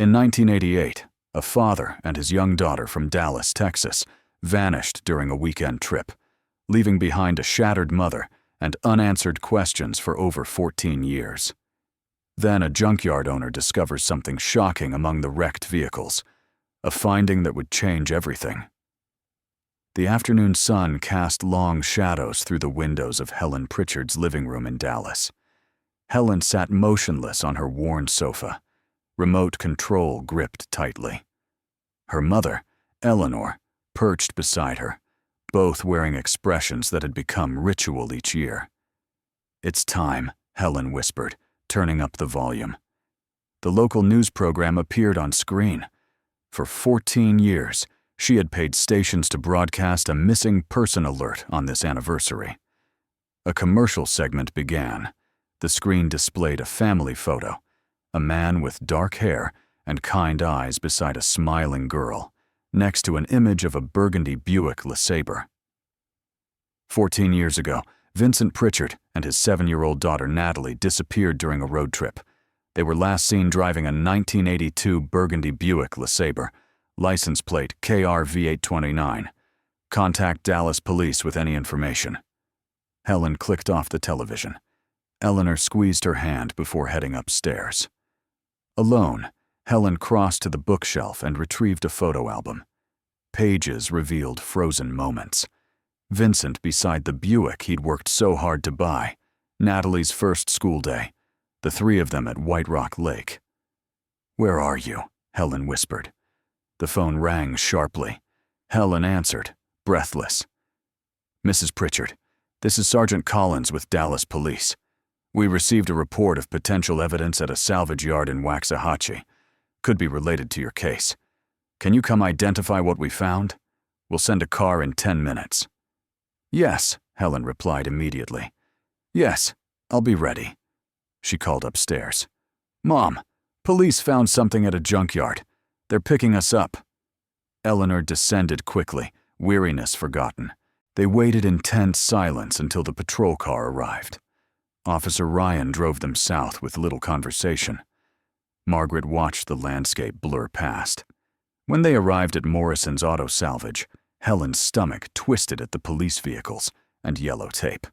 In 1988, a father and his young daughter from Dallas, Texas, vanished during a weekend trip, leaving behind a shattered mother and unanswered questions for over 14 years. Then a junkyard owner discovers something shocking among the wrecked vehicles, a finding that would change everything. The afternoon sun cast long shadows through the windows of Helen Pritchard's living room in Dallas. Helen sat motionless on her worn sofa, remote control gripped tightly. Her mother, Eleanor, perched beside her, both wearing expressions that had become ritual each year. "It's time," Helen whispered, turning up the volume. The local news program appeared on screen. For 14 years, she had paid stations to broadcast a missing person alert on this anniversary. A commercial segment began. The screen displayed a family photo, a man with dark hair and kind eyes beside a smiling girl, next to an image of a burgundy Buick LeSabre. 14 years ago, Vincent Pritchard and his 7-year-old daughter Natalie disappeared during a road trip. They were last seen driving a 1982 burgundy Buick LeSabre, license plate KRV829. Contact Dallas police with any information. Helen clicked off the television. Eleanor squeezed her hand before heading upstairs. Alone, Helen crossed to the bookshelf and retrieved a photo album. Pages revealed frozen moments. Vincent beside the Buick he'd worked so hard to buy, Natalie's first school day, the three of them at White Rock Lake. "Where are you?" Helen whispered. The phone rang sharply. Helen answered, breathless. "Mrs. Pritchard, this is Sergeant Collins with Dallas Police. We received a report of potential evidence at a salvage yard in Waxahachie. Could be related to your case. Can you come identify what we found? We'll send a car in 10 minutes. "Yes," Helen replied immediately. "Yes, I'll be ready." She called upstairs. "Mom, police found something at a junkyard. They're picking us up." Eleanor descended quickly, weariness forgotten. They waited in tense silence until the patrol car arrived. Officer Ryan drove them south with little conversation. Margaret watched the landscape blur past. When they arrived at Morrison's Auto Salvage, Helen's stomach twisted at the police vehicles and yellow tape.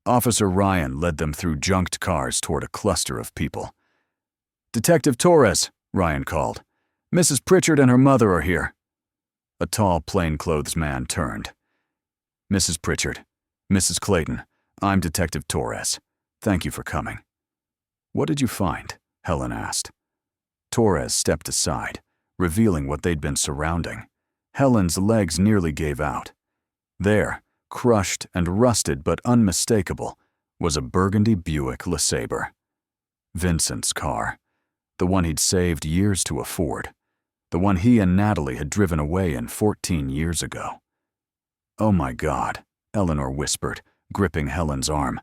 Officer Ryan led them through junked cars toward a cluster of people. "Detective Torres," Ryan called. "Mrs. Pritchard and her mother are here." A tall, plainclothes man turned. "Mrs. Pritchard, Mrs. Clayton, I'm Detective Torres. Thank you for coming." "What did you find?" Helen asked. Torres stepped aside, revealing what they'd been surrounding. Helen's legs nearly gave out. There, crushed and rusted but unmistakable, was a burgundy Buick LeSabre. Vincent's car. The one he'd saved years to afford. The one he and Natalie had driven away in 14 years ago. "Oh my God," Eleanor whispered, gripping Helen's arm.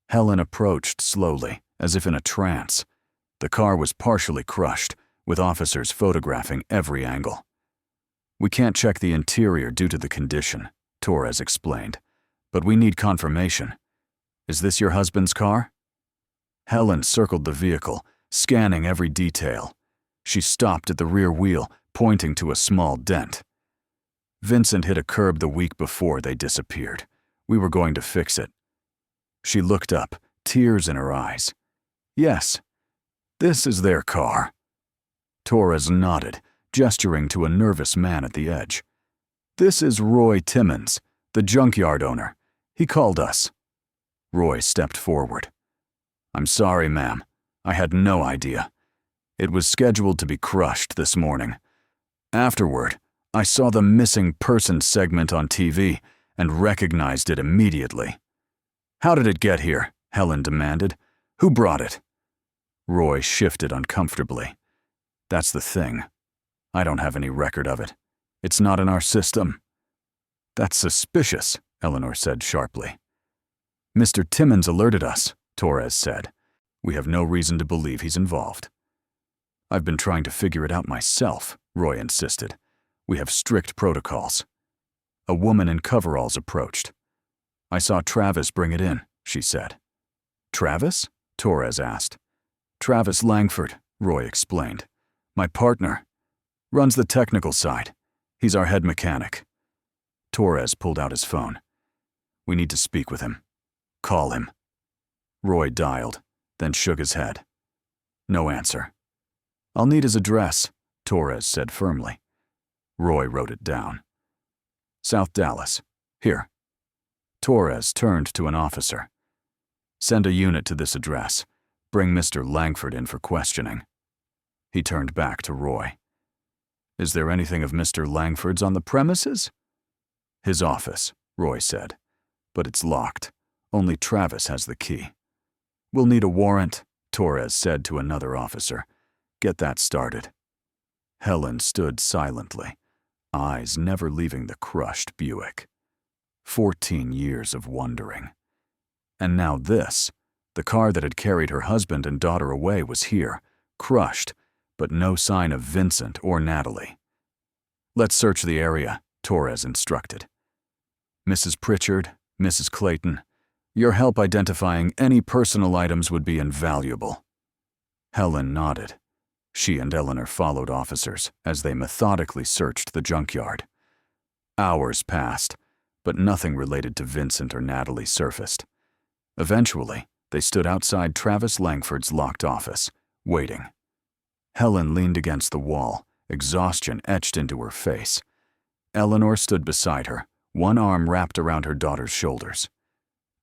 Helen approached slowly, as if in a trance. The car was partially crushed, with officers photographing every angle. "We can't check the interior due to the condition," Torres explained, "but we need confirmation. Is this your husband's car?" Helen circled the vehicle, scanning every detail. She stopped at the rear wheel, pointing to a small dent. "Vincent hit a curb the week before they disappeared. We were going to fix it." She looked up, tears in her eyes. "Yes, this is their car." Torres nodded, gesturing to a nervous man at the edge. "This is Roy Timmons, the junkyard owner. He called us." Roy stepped forward. "I'm sorry, ma'am. I had no idea. It was scheduled to be crushed this morning. Afterward, I saw the missing person segment on TV and recognized it immediately." "How did it get here?" Helen demanded. "Who brought it?" Roy shifted uncomfortably. "That's the thing. I don't have any record of it. It's not in our system." "That's suspicious," Eleanor said sharply. "Mr. Timmons alerted us," Torres said. "We have no reason to believe he's involved." "I've been trying to figure it out myself," Roy insisted. "We have strict protocols." A woman in coveralls approached. "I saw Travis bring it in," she said. "Travis?" Torres asked. "Travis Langford," Roy explained. My partner. Runs the technical side. He's our head mechanic. Torres pulled out his phone. We need to speak with him. Call him. Roy dialed, then shook his head. No answer. I'll need his address, Torres said firmly. Roy wrote it down. South Dallas. Here. Torres turned to an officer. Send a unit to this address. Bring Mr. Langford in for questioning. He turned back to Roy. Is there anything of Mr. Langford's on the premises? His office, Roy said. But it's locked. Only Travis has the key. We'll need a warrant, Torres said to another officer. Get that started. Helen stood silently, eyes never leaving the crushed Buick. 14 years of wondering. And now this, the car that had carried her husband and daughter away, was here, crushed, but no sign of Vincent or Natalie. Let's search the area, Torres instructed. Mrs. Pritchard, Mrs. Clayton, your help identifying any personal items would be invaluable. Helen nodded. She and Eleanor followed officers as they methodically searched the junkyard. Hours passed, but nothing related to Vincent or Natalie surfaced. Eventually, they stood outside Travis Langford's locked office, waiting. Helen leaned against the wall, exhaustion etched into her face. Eleanor stood beside her, one arm wrapped around her daughter's shoulders.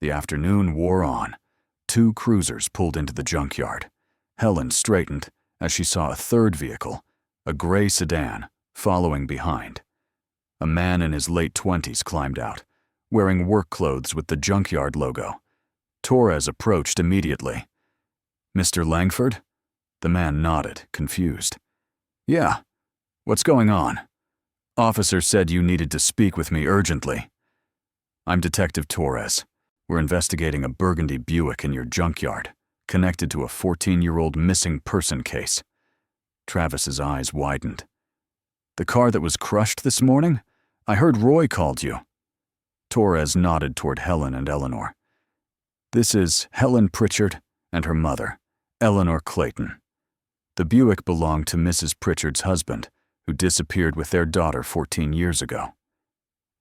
The afternoon wore on. 2 cruisers pulled into the junkyard. Helen straightened as she saw a third vehicle, a gray sedan, following behind. A man in his late 20s climbed out, wearing work clothes with the Junkyard logo. Torres approached immediately. Mr. Langford? The man nodded, confused. Yeah. What's going on? Officer said you needed to speak with me urgently. I'm Detective Torres. We're investigating a burgundy Buick in your junkyard, connected to a 14-year-old missing person case. Travis's eyes widened. The car that was crushed this morning? I heard Roy called you. Torres nodded toward Helen and Eleanor. This is Helen Pritchard and her mother, Eleanor Clayton. The Buick belonged to Mrs. Pritchard's husband, who disappeared with their daughter 14 years ago.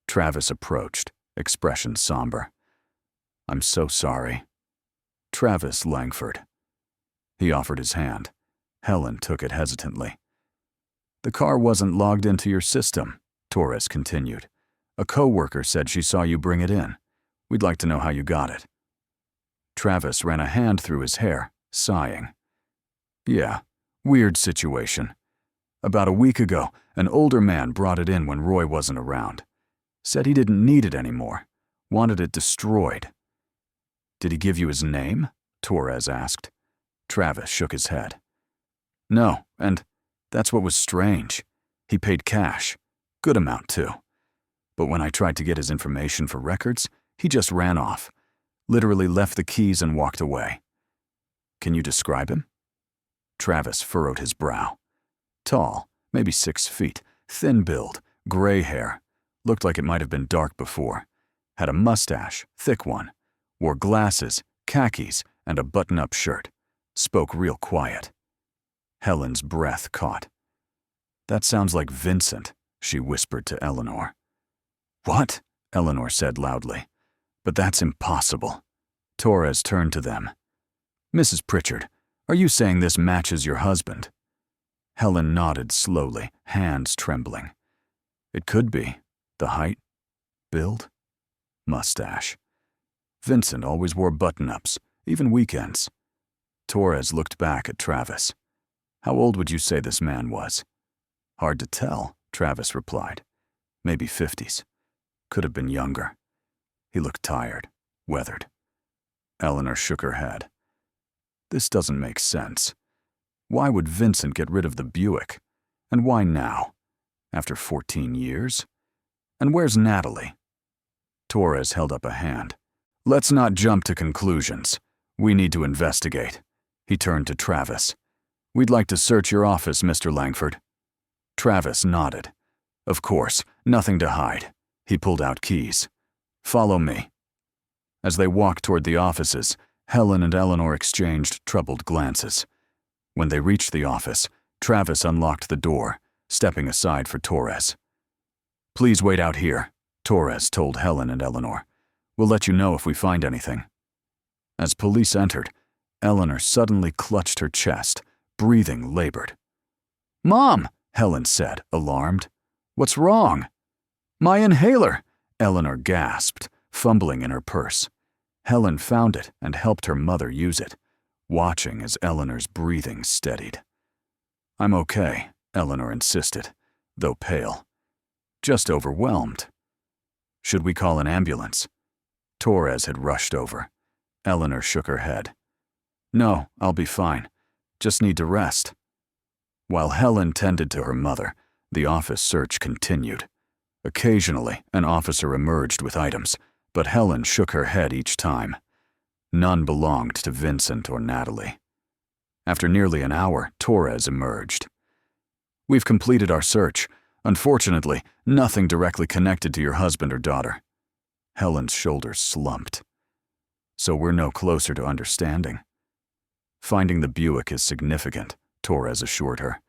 Travis approached, expression somber. I'm so sorry. Travis Langford. He offered his hand. Helen took it hesitantly. The car wasn't logged into your system, Torres continued. A coworker said she saw you bring it in. We'd like to know how you got it. Travis ran a hand through his hair, sighing. Yeah, weird situation. About a week ago, an older man brought it in when Roy wasn't around. Said he didn't need it anymore. Wanted it destroyed. Did he give you his name? Torres asked. Travis shook his head. No, and that's what was strange. He paid cash. Good amount, too. But when I tried to get his information for records, he just ran off. Literally left the keys and walked away. Can you describe him? Travis furrowed his brow. Tall, maybe 6 feet, thin build, gray hair. Looked like it might have been dark before. Had a mustache, thick one. Wore glasses, khakis, and a button-up shirt. Spoke real quiet. Helen's breath caught. That sounds like Vincent, she whispered to Eleanor. What? Eleanor said loudly. But that's impossible. Torres turned to them. Mrs. Pritchard, are you saying this matches your husband? Helen nodded slowly, hands trembling. It could be. The height, build, mustache. Vincent always wore button-ups, even weekends. Torres looked back at Travis. How old would you say this man was? Hard to tell, Travis replied. Maybe 50s. Could have been younger. He looked tired, weathered. Eleanor shook her head. This doesn't make sense. Why would Vincent get rid of the Buick? And why now? After 14 years? And where's Natalie? Torres held up a hand. Let's not jump to conclusions. We need to investigate. He turned to Travis. We'd like to search your office, Mr. Langford. Travis nodded. Of course, nothing to hide. He pulled out keys. Follow me. As they walked toward the offices, Helen and Eleanor exchanged troubled glances. When they reached the office, Travis unlocked the door, stepping aside for Torres. "Please wait out here," Torres told Helen and Eleanor. "We'll let you know if we find anything." As police entered, Eleanor suddenly clutched her chest, breathing labored. "Mom," Helen said, alarmed. "What's wrong?" "My inhaler," Eleanor gasped, fumbling in her purse. Helen found it and helped her mother use it, watching as Eleanor's breathing steadied. "I'm okay," Eleanor insisted, though pale. "Just overwhelmed." "Should we call an ambulance?" Torres had rushed over. Eleanor shook her head. "No, I'll be fine. Just need to rest." While Helen tended to her mother, the office search continued. Occasionally, an officer emerged with items, but Helen shook her head each time. None belonged to Vincent or Natalie. After nearly an hour, Torres emerged. "We've completed our search. Unfortunately, nothing directly connected to your husband or daughter." Helen's shoulders slumped. "So we're no closer to understanding." "Finding the Buick is significant," Torres assured her.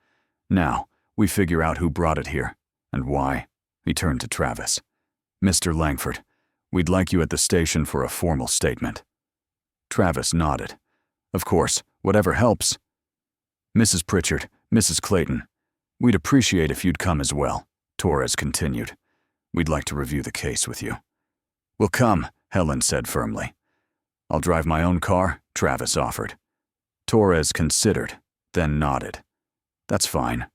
"Now, we figure out who brought it here, and why." He turned to Travis. "Mr. Langford, we'd like you at the station for a formal statement." Travis nodded. "Of course, whatever helps." "Mrs. Pritchard, Mrs. Clayton, we'd appreciate if you'd come as well," Torres continued. "We'd like to review the case with you." "We'll come," Helen said firmly. "I'll drive my own car," Travis offered. Torres considered, then nodded. "That's fine.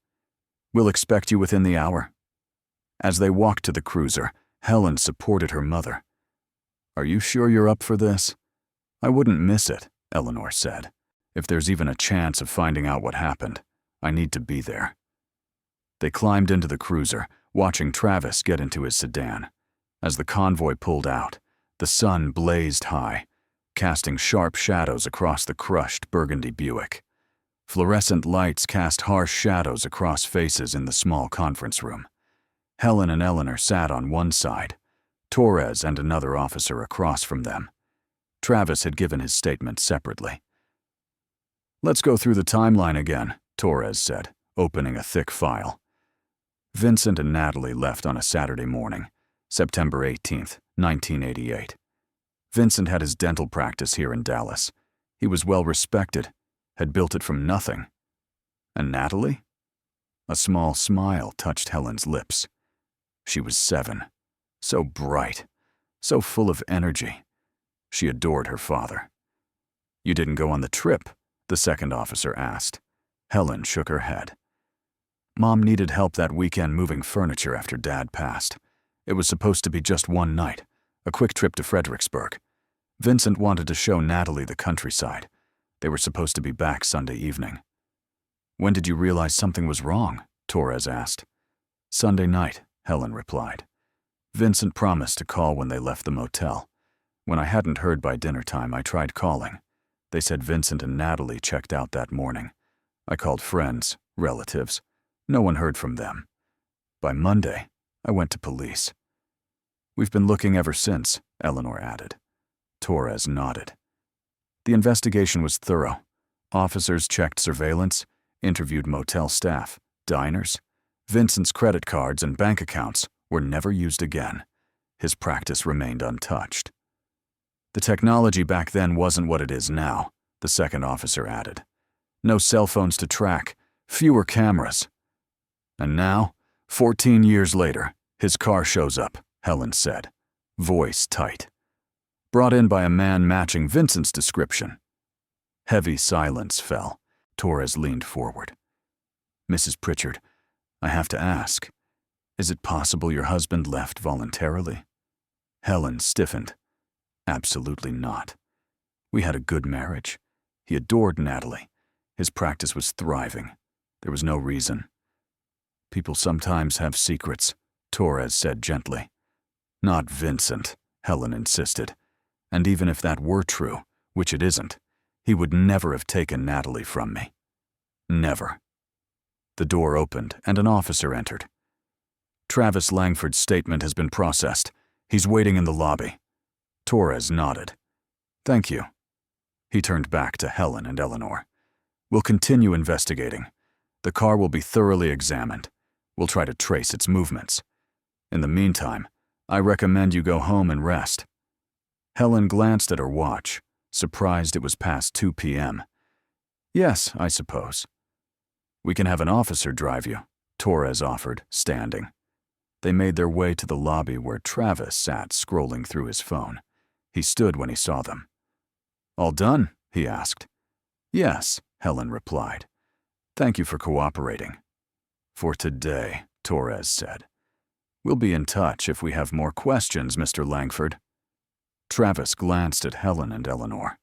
We'll expect you within the hour." As they walked to the cruiser, Helen supported her mother. "Are you sure you're up for this?" "I wouldn't miss it," Eleanor said. "If there's even a chance of finding out what happened, I need to be there." They climbed into the cruiser, watching Travis get into his sedan. As the convoy pulled out, the sun blazed high, casting sharp shadows across the crushed burgundy Buick. Fluorescent lights cast harsh shadows across faces in the small conference room. Helen and Eleanor sat on one side, Torres and another officer across from them. Travis had given his statement separately. "Let's go through the timeline again," Torres said, opening a thick file. Vincent and Natalie left on a Saturday morning, September 18th, 1988. Vincent had his dental practice here in Dallas. He was well respected, had built it from nothing. And Natalie? A small smile touched Helen's lips. She was 7, so bright, so full of energy. She adored her father. "You didn't go on the trip?" the second officer asked. Helen shook her head. "Mom needed help that weekend moving furniture after Dad passed. It was supposed to be just one night, a quick trip to Fredericksburg. Vincent wanted to show Natalie the countryside. They were supposed to be back Sunday evening." "When did you realize something was wrong?" Torres asked. "Sunday night," Helen replied. "Vincent promised to call when they left the motel. When I hadn't heard by dinner time, I tried calling. They said Vincent and Natalie checked out that morning. I called friends, relatives. No one heard from them. By Monday, I went to police." "We've been looking ever since," Eleanor added. Torres nodded. "The investigation was thorough. Officers checked surveillance, interviewed motel staff, diners. Vincent's credit cards and bank accounts were never used again. His practice remained untouched." "The technology back then wasn't what it is now," the second officer added. "No cell phones to track, fewer cameras." "And now, 14 years later, his car shows up," Helen said, voice tight. "Brought in by a man matching Vincent's description." Heavy silence fell. Torres leaned forward. "Mrs. Pritchard, I have to ask, is it possible your husband left voluntarily?" Helen stiffened. "Absolutely not. We had a good marriage. He adored Natalie. His practice was thriving. There was no reason." "People sometimes have secrets," Torres said gently. "Not Vincent," Helen insisted. "And even if that were true, which it isn't, he would never have taken Natalie from me. Never." The door opened and an officer entered. "Travis Langford's statement has been processed. He's waiting in the lobby." Torres nodded. "Thank you." He turned back to Helen and Eleanor. "We'll continue investigating. The car will be thoroughly examined. We'll try to trace its movements. In the meantime, I recommend you go home and rest." Helen glanced at her watch, surprised it was past 2 p.m. "Yes, I suppose." "We can have an officer drive you," Torres offered, standing. They made their way to the lobby where Travis sat scrolling through his phone. He stood when he saw them. "All done?" he asked. "Yes," Helen replied. "Thank you for cooperating." "For today," Torres said. "We'll be in touch if we have more questions, Mr. Langford." Travis glanced at Helen and Eleanor.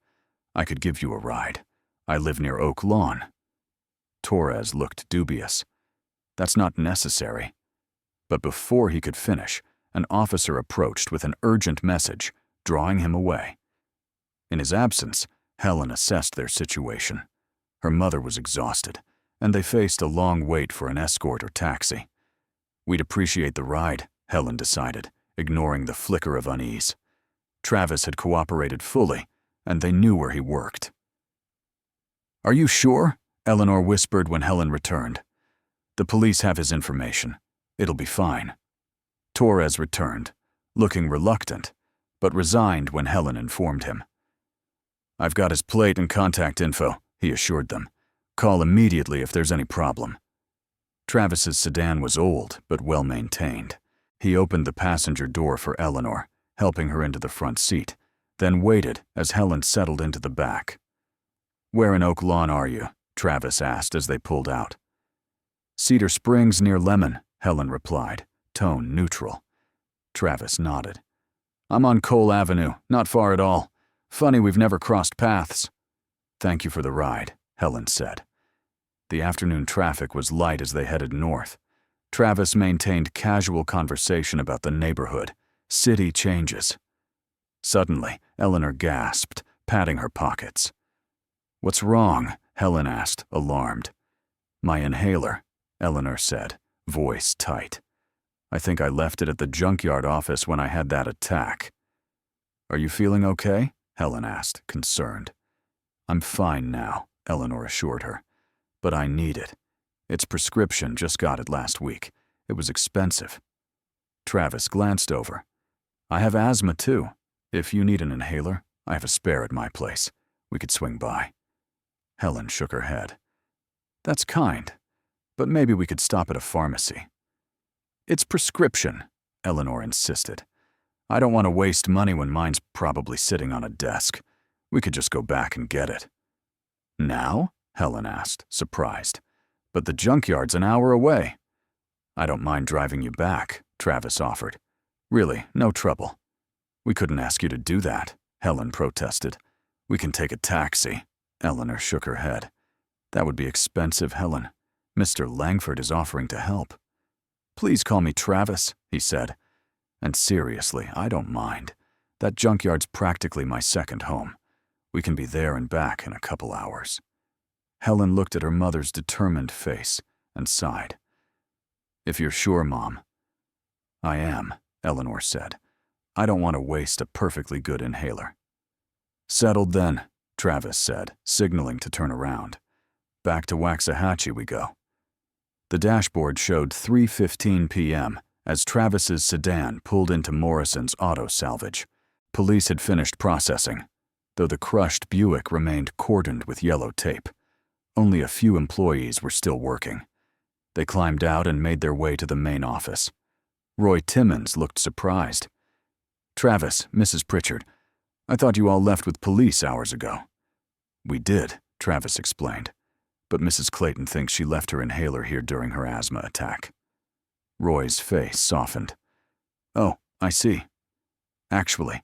"I could give you a ride. I live near Oak Lawn." Torres looked dubious. "That's not necessary." But before he could finish, an officer approached with an urgent message, drawing him away. In his absence, Helen assessed their situation. Her mother was exhausted, and they faced a long wait for an escort or taxi. "We'd appreciate the ride," Helen decided, ignoring the flicker of unease. Travis had cooperated fully, and they knew where he worked. "Are you sure?" Eleanor whispered when Helen returned. "The police have his information. It'll be fine." Torres returned, looking reluctant, but resigned when Helen informed him. "I've got his plate and contact info," he assured them. "Call immediately if there's any problem." Travis's sedan was old, but well-maintained. He opened the passenger door for Eleanor, helping her into the front seat, then waited as Helen settled into the back. "Where in Oak Lawn are you?" Travis asked as they pulled out. "Cedar Springs near Lemon," Helen replied, tone neutral. Travis nodded. "I'm on Cole Avenue, not far at all. Funny we've never crossed paths." "Thank you for the ride," Helen said. The afternoon traffic was light as they headed north. Travis maintained casual conversation about the neighborhood, city changes. Suddenly, Eleanor gasped, patting her pockets. "What's wrong?" Helen asked, alarmed. "My inhaler," Eleanor said, voice tight. "I think I left it at the Junkyard office when I had that attack." "Are you feeling okay?" Helen asked, concerned. "I'm fine now," Eleanor assured her. "But I need it. It's prescription, just got it last week. It was expensive." Travis glanced over. "I have asthma too. If you need an inhaler, I have a spare at my place. We could swing by." Helen shook her head. "That's kind, but maybe we could stop at a pharmacy." "It's prescription," Eleanor insisted. "I don't want to waste money when mine's probably sitting on a desk. We could just go back and get it." "Now?" Helen asked, surprised. "But the Junkyard's an hour away." "I don't mind driving you back," Travis offered. "Really, no trouble." "We couldn't ask you to do that," Helen protested. "We can take a taxi." Eleanor shook her head. "That would be expensive, Helen. Mr. Langford is offering to help." "Please call me Travis," he said. "And seriously, I don't mind. That Junkyard's practically my second home. We can be there and back in a couple hours." Helen looked at her mother's determined face and sighed. "If you're sure, Mom." "I am," Eleanor said. "I don't want to waste a perfectly good inhaler." "Settled then," Travis said, signaling to turn around. "Back to Waxahachie we go." The dashboard showed 3:15 p.m. as Travis's sedan pulled into Morrison's auto salvage. Police had finished processing, though the crushed Buick remained cordoned with yellow tape. Only a few employees were still working. They climbed out and made their way to the main office. Roy Timmons looked surprised. "Travis, Mrs. Pritchard, I thought you all left with police hours ago." "We did," Travis explained, "but Mrs. Clayton thinks she left her inhaler here during her asthma attack." Roy's face softened. "Oh, I see. Actually,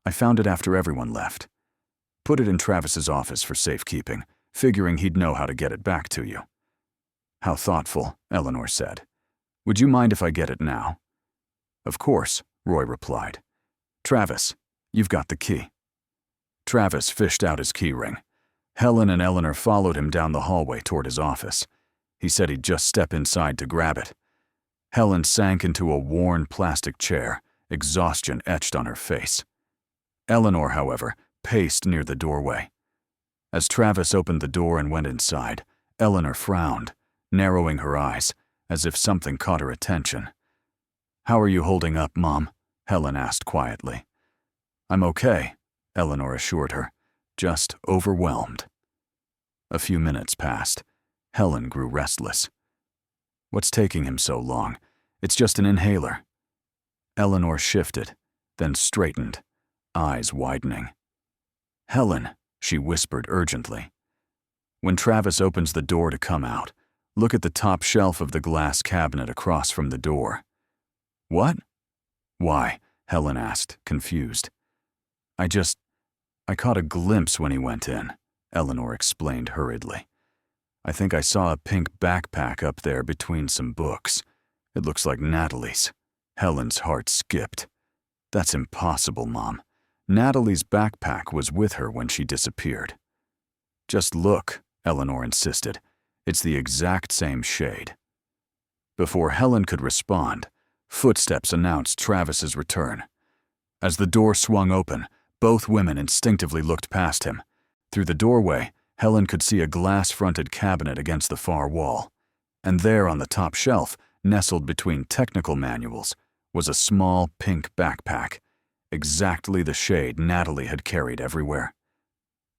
I found it after everyone left. Put it in Travis's office for safekeeping, figuring he'd know how to get it back to you." "How thoughtful," Eleanor said. "Would you mind if I get it now?" "Of course," Roy replied. "Travis, you've got the key." Travis fished out his key ring. Helen and Eleanor followed him down the hallway toward his office. He said he'd just step inside to grab it. Helen sank into a worn plastic chair, exhaustion etched on her face. Eleanor, however, paced near the doorway. As Travis opened the door and went inside, Eleanor frowned, narrowing her eyes, as if something caught her attention. "How are you holding up, Mom?" Helen asked quietly. "I'm okay," Eleanor assured her, "just overwhelmed." A few minutes passed. Helen grew restless. "What's taking him so long? It's just an inhaler." Eleanor shifted, then straightened, eyes widening. "Helen," she whispered urgently. "When Travis opens the door to come out, look at the top shelf of the glass cabinet across from the door." "What?" "Why?" Helen asked, confused. I caught a glimpse when he went in," Eleanor explained hurriedly. "I think I saw a pink backpack up there between some books. It looks like Natalie's." Helen's heart skipped. "That's impossible, Mom. Natalie's backpack was with her when she disappeared." "Just look," Eleanor insisted. "It's the exact same shade." Before Helen could respond, footsteps announced Travis's return. As the door swung open, both women instinctively looked past him. Through the doorway, Helen could see a glass-fronted cabinet against the far wall. And there on the top shelf, nestled between technical manuals, was a small pink backpack, exactly the shade Natalie had carried everywhere.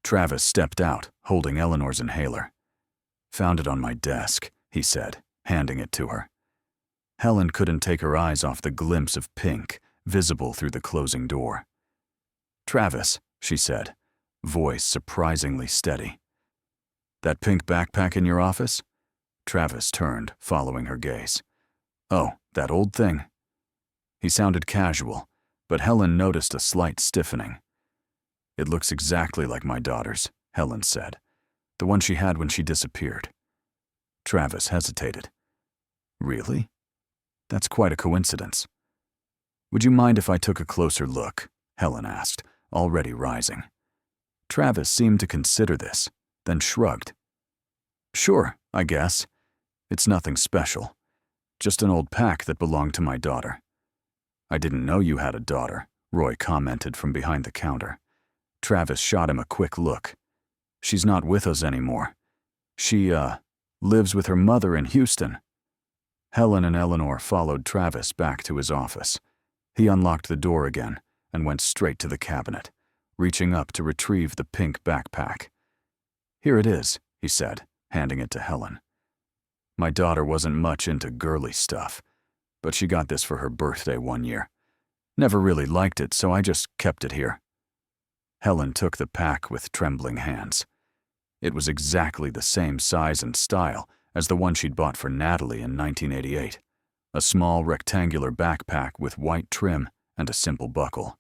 Travis stepped out, holding Eleanor's inhaler. "Found it on my desk," he said, handing it to her. Helen couldn't take her eyes off the glimpse of pink, visible through the closing door. "Travis," she said, voice surprisingly steady. "That pink backpack in your office?" Travis turned, following her gaze. "Oh, that old thing?" He sounded casual, but Helen noticed a slight stiffening. "It looks exactly like my daughter's," Helen said. "The one she had when she disappeared." Travis hesitated. "Really? That's quite a coincidence." "Would you mind if I took a closer look?" Helen asked, already rising. Travis seemed to consider this, then shrugged. "Sure, I guess. It's nothing special. Just an old pack that belonged to my daughter." "I didn't know you had a daughter," Roy commented from behind the counter. Travis shot him a quick look. "She's not with us anymore. She, lives with her mother in Houston." Helen and Eleanor followed Travis back to his office. He unlocked the door again and went straight to the cabinet, reaching up to retrieve the pink backpack. "Here it is," he said, handing it to Helen. "My daughter wasn't much into girly stuff, but she got this for her birthday one year. Never really liked it, so I just kept it here." Helen took the pack with trembling hands. It was exactly the same size and style as the one she'd bought for Natalie in 1988, a small rectangular backpack with white trim and a simple buckle.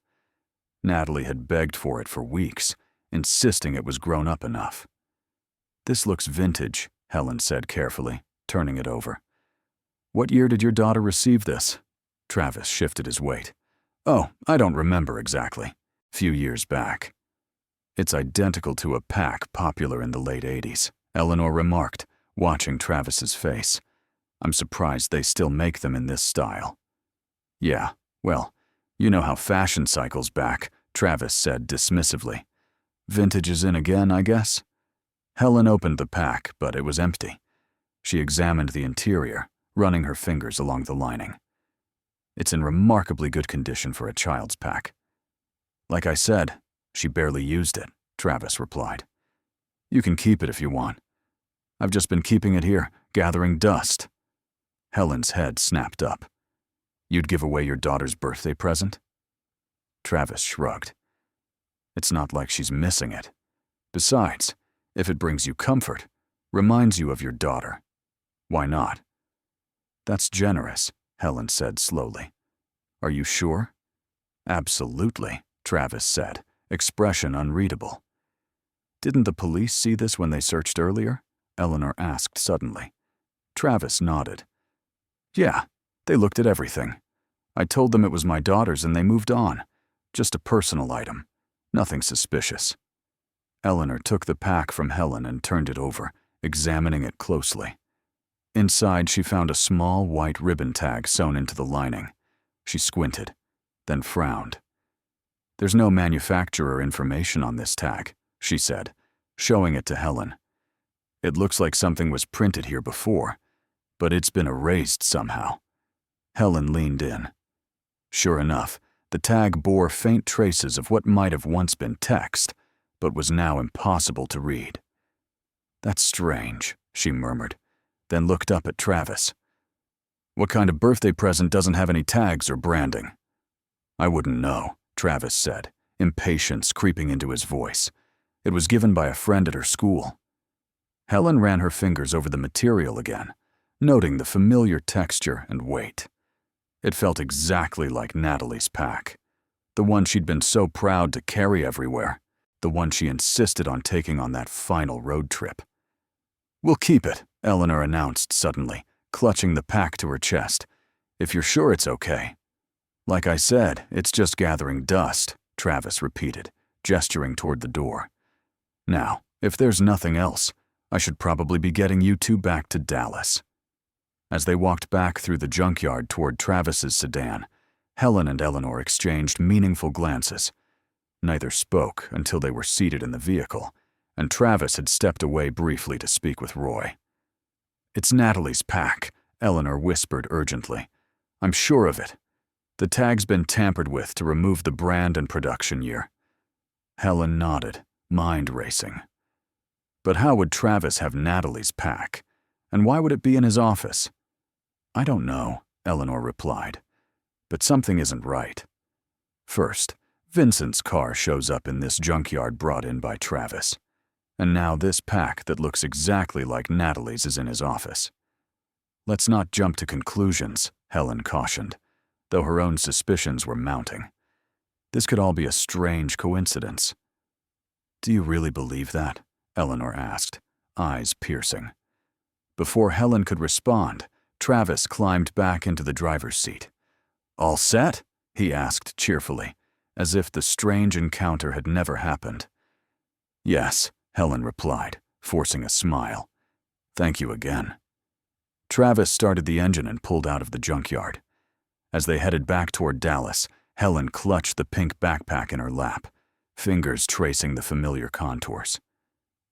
Natalie had begged for it for weeks, insisting it was grown up enough. "This looks vintage," Helen said carefully, turning it over. "What year did your daughter receive this?" Travis shifted his weight. "Oh, I don't remember exactly. Few years back." "It's identical to a pack popular in the late 80s, Eleanor remarked, watching Travis's face. "I'm surprised they still make them in this style." "Yeah, well, you know how fashion cycles back," Travis said dismissively. "Vintage is in again, I guess." Helen opened the pack, but it was empty. She examined the interior, running her fingers along the lining. "It's in remarkably good condition for a child's pack." "Like I said, she barely used it," Travis replied. "You can keep it if you want. I've just been keeping it here, gathering dust." Helen's head snapped up. "You'd give away your daughter's birthday present?" Travis shrugged. "It's not like she's missing it. Besides, if it brings you comfort, reminds you of your daughter, why not?" "That's generous," Helen said slowly. "Are you sure?" "Absolutely," Travis said, expression unreadable. "Didn't the police see this when they searched earlier?" Eleanor asked suddenly. Travis nodded. "Yeah, they looked at everything. I told them it was my daughter's and they moved on. Just a personal item. Nothing suspicious." Eleanor took the pack from Helen and turned it over, examining it closely. Inside, she found a small white ribbon tag sewn into the lining. She squinted, then frowned. "There's no manufacturer information on this tag," she said, showing it to Helen. "It looks like something was printed here before, but it's been erased somehow. Helen leaned in. Sure enough, the tag bore faint traces of what might have once been text, but was now impossible to read. That's strange, she murmured, then looked up at Travis. What kind of birthday present doesn't have any tags or branding? I wouldn't know, Travis said, impatience creeping into his voice. It was given by a friend at her school. Helen ran her fingers over the material again, noting the familiar texture and weight. It felt exactly like Natalie's pack, the one she'd been so proud to carry everywhere, the one she insisted on taking on that final road trip. We'll keep it, Eleanor announced suddenly, clutching the pack to her chest. If you're sure it's okay. Like I said, it's just gathering dust, Travis repeated, gesturing toward the door. Now, if there's nothing else, I should probably be getting you two back to Dallas. As they walked back through the junkyard toward Travis's sedan, Helen and Eleanor exchanged meaningful glances. Neither spoke until they were seated in the vehicle, and Travis had stepped away briefly to speak with Roy. It's Natalie's pack, Eleanor whispered urgently. I'm sure of it. The tag's been tampered with to remove the brand and production year. Helen nodded, mind racing. But how would Travis have Natalie's pack? And why would it be in his office? I don't know, Eleanor replied. But something isn't right. First, Vincent's car shows up in this junkyard brought in by Travis. And now this pack that looks exactly like Natalie's is in his office. Let's not jump to conclusions, Helen cautioned, though her own suspicions were mounting. This could all be a strange coincidence. Do you really believe that? Eleanor asked, eyes piercing. Before Helen could respond, Travis climbed back into the driver's seat. All set? He asked cheerfully, as if the strange encounter had never happened. Yes, Helen replied, forcing a smile. Thank you again. Travis started the engine and pulled out of the junkyard. As they headed back toward Dallas, Helen clutched the pink backpack in her lap, fingers tracing the familiar contours.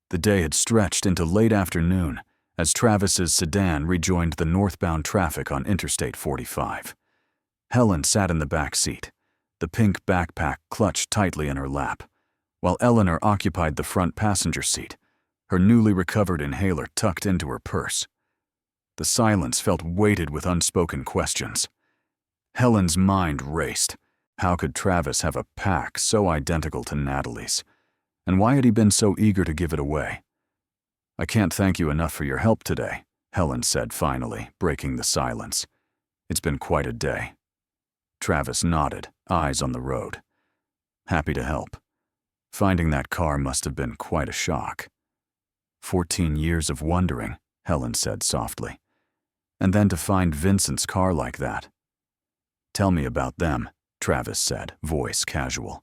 The day had stretched into late afternoon as Travis's sedan rejoined the northbound traffic on Interstate 45. Helen sat in the back seat, the pink backpack clutched tightly in her lap, while Eleanor occupied the front passenger seat, her newly recovered inhaler tucked into her purse. The silence felt weighted with unspoken questions. Helen's mind raced. How could Travis have a pack so identical to Natalie's? And why had he been so eager to give it away? I can't thank you enough for your help today, Helen said finally, breaking the silence. It's been quite a day. Travis nodded, eyes on the road. Happy to help. Finding that car must have been quite a shock. 14 years of wondering, Helen said softly. And then to find Vincent's car like that. Tell me about them, Travis said, voice casual.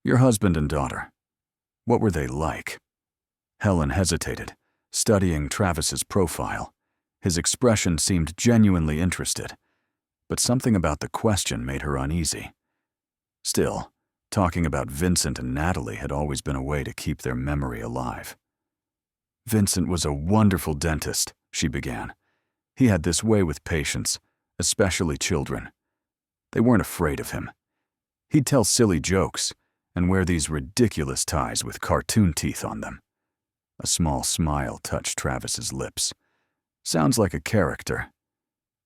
Your husband and daughter. What were they like? Helen hesitated, studying Travis's profile. His expression seemed genuinely interested, but something about the question made her uneasy. Still, talking about Vincent and Natalie had always been a way to keep their memory alive. Vincent was a wonderful dentist, she began. He had this way with patients, especially children. They weren't afraid of him. He'd tell silly jokes and wear these ridiculous ties with cartoon teeth on them. A small smile touched Travis's lips. Sounds like a character.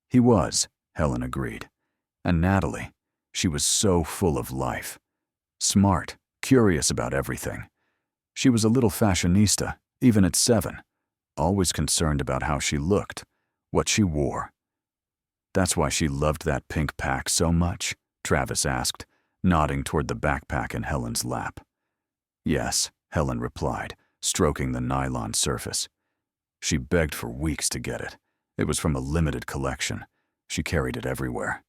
He was, Helen agreed. And Natalie, she was so full of life. Smart, curious about everything. She was a little fashionista, even at 7, always concerned about how she looked, what she wore. That's why she loved that pink pack so much? Travis asked, nodding toward the backpack in Helen's lap. Yes, Helen replied, stroking the nylon surface. She begged for weeks to get it. It was from a limited collection. She carried it everywhere.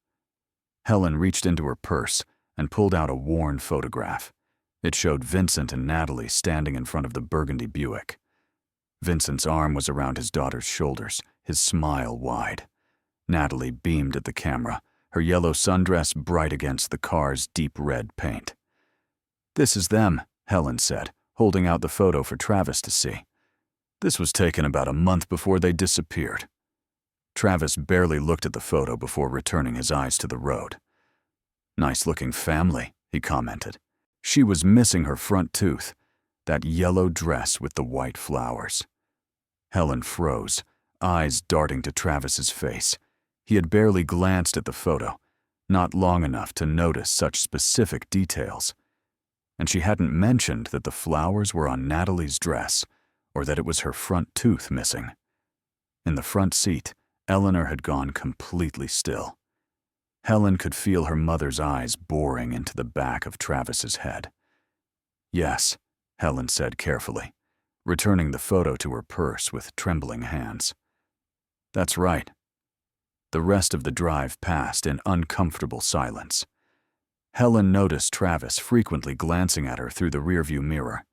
Helen reached into her purse and pulled out a worn photograph. It showed Vincent and Natalie standing in front of the burgundy Buick. Vincent's arm was around his daughter's shoulders, his smile wide. Natalie beamed at the camera, her yellow sundress bright against the car's deep red paint. This is them, Helen said, holding out the photo for Travis to see. This was taken about a month before they disappeared. Travis barely looked at the photo before returning his eyes to the road. "Nice-looking family," he commented. She was missing her front tooth, that yellow dress with the white flowers. Helen froze, eyes darting to Travis's face. He had barely glanced at the photo, not long enough to notice such specific details. And she hadn't mentioned that the flowers were on Natalie's dress, or that it was her front tooth missing. In the front seat, Eleanor had gone completely still. Helen could feel her mother's eyes boring into the back of Travis's head. "Yes," Helen said carefully, returning the photo to her purse with trembling hands. "That's right." The rest of the drive passed in uncomfortable silence. Helen noticed Travis frequently glancing at her through the rearview mirror.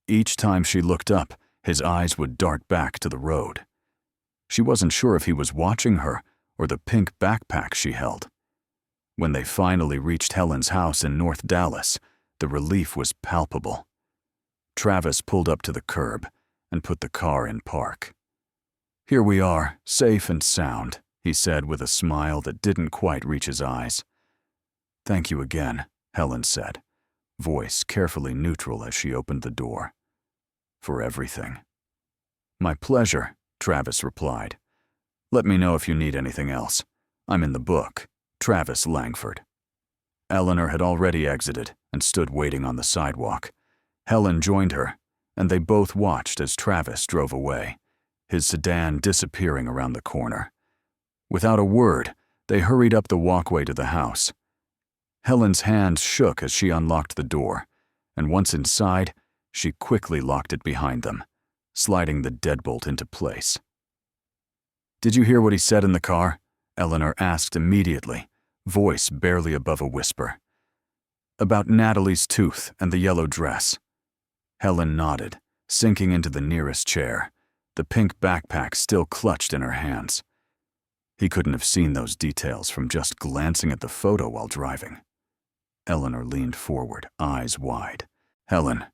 Each time she looked up, his eyes would dart back to the road. She wasn't sure if he was watching her or the pink backpack she held. When they finally reached Helen's house in North Dallas, the relief was palpable. Travis pulled up to the curb and put the car in park. "Here we are, safe and sound," he said with a smile that didn't quite reach his eyes. "Thank you again," Helen said, voice carefully neutral as she opened the door. "For everything." "My pleasure," Travis replied. "Let me know if you need anything else. I'm in the book. Travis Langford." Eleanor had already exited and stood waiting on the sidewalk. Helen joined her, and they both watched as Travis drove away, his sedan disappearing around the corner. Without a word, they hurried up the walkway to the house. Helen's hands shook as she unlocked the door, and once inside, she quickly locked it behind them, sliding the deadbolt into place. "Did you hear what he said in the car?" Eleanor asked immediately, voice barely above a whisper. "About Natalie's tooth and the yellow dress." Helen nodded, sinking into the nearest chair, the pink backpack still clutched in her hands. He couldn't have seen those details from just glancing at the photo while driving. Eleanor leaned forward, eyes wide. "Helen,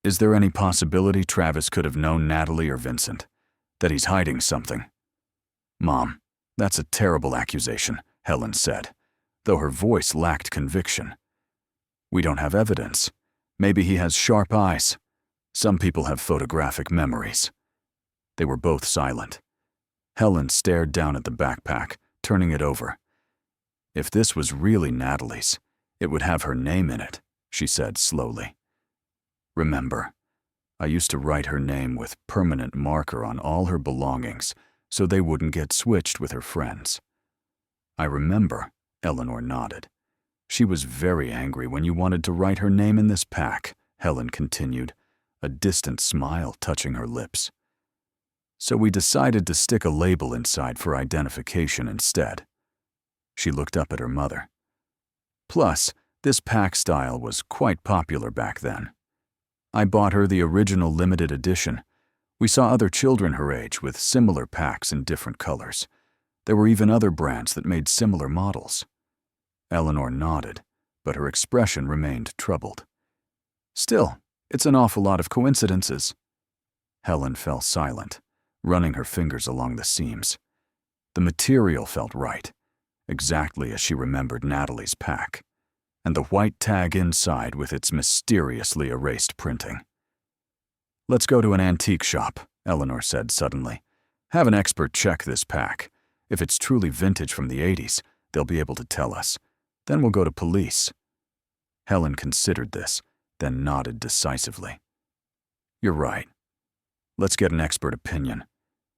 is there any possibility Travis could have known Natalie or Vincent? That he's hiding something?" "Mom, that's a terrible accusation," Helen said, though her voice lacked conviction. "We don't have evidence. Maybe he has sharp eyes. Some people have photographic memories." They were both silent. Helen stared down at the backpack, turning it over. "If this was really Natalie's, it would have her name in it," she said slowly. "Remember, I used to write her name with permanent marker on all her belongings so they wouldn't get switched with her friends." "I remember," Eleanor nodded. "She was very angry when you wanted to write her name in this pack," Helen continued, a distant smile touching her lips. "So we decided to stick a label inside for identification instead." She looked up at her mother. "Plus, this pack style was quite popular back then. I bought her the original limited edition. We saw other children her age with similar packs in different colors. There were even other brands that made similar models." Eleanor nodded, but her expression remained troubled. "Still, it's an awful lot of coincidences." Helen fell silent, running her fingers along the seams. The material felt right, exactly as she remembered Natalie's pack, and the white tag inside with its mysteriously erased printing. "Let's go to an antique shop," Eleanor said suddenly. "Have an expert check this pack. If it's truly vintage from the 80s, they'll be able to tell us. Then we'll go to police." Helen considered this, then nodded decisively. "You're right. Let's get an expert opinion.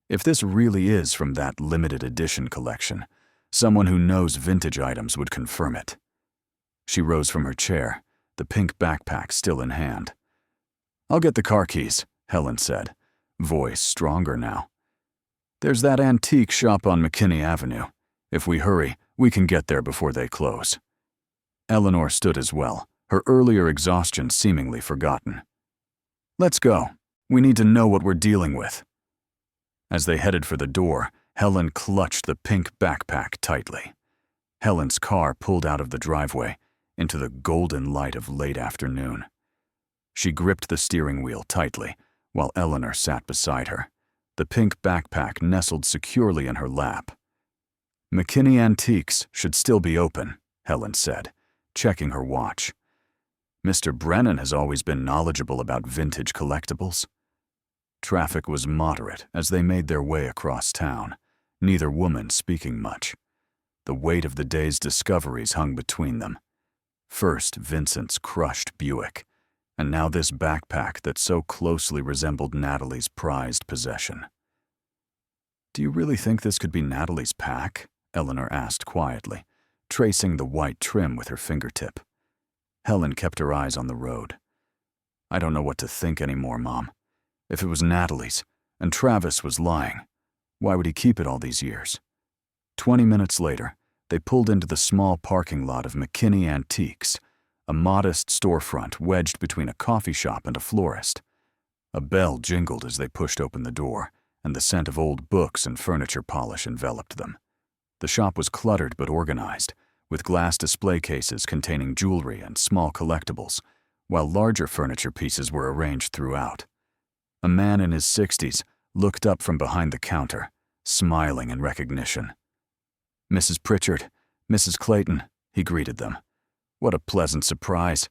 If this really is from that limited edition collection, someone who knows vintage items would confirm it." She rose from her chair, the pink backpack still in hand. "I'll get the car keys," Helen said, voice stronger now. "There's that antique shop on McKinney Avenue. If we hurry, we can get there before they close." Eleanor stood as well, her earlier exhaustion seemingly forgotten. "Let's go. We need to know what we're dealing with." As they headed for the door, Helen clutched the pink backpack tightly. Helen's car pulled out of the driveway into the golden light of late afternoon. She gripped the steering wheel tightly while Eleanor sat beside her, the pink backpack nestled securely in her lap. "McKinney Antiques should still be open," Helen said, checking her watch. "Mr. Brennan has always been knowledgeable about vintage collectibles." Traffic was moderate as they made their way across town, neither woman speaking much. The weight of the day's discoveries hung between them. First, Vincent's crushed Buick, and now this backpack that so closely resembled Natalie's prized possession. "Do you really think this could be Natalie's pack?" Eleanor asked quietly, tracing the white trim with her fingertip. Helen kept her eyes on the road. "I don't know what to think anymore, Mom. If it was Natalie's, and Travis was lying, why would he keep it all these years?" 20 minutes later, they pulled into the small parking lot of McKinney Antiques, a modest storefront wedged between a coffee shop and a florist. A bell jingled as they pushed open the door, and the scent of old books and furniture polish enveloped them. The shop was cluttered but organized, with glass display cases containing jewelry and small collectibles, while larger furniture pieces were arranged throughout. A man in his 60s looked up from behind the counter, smiling in recognition. "Mrs. Pritchard, Mrs. Clayton," he greeted them. "What a pleasant surprise.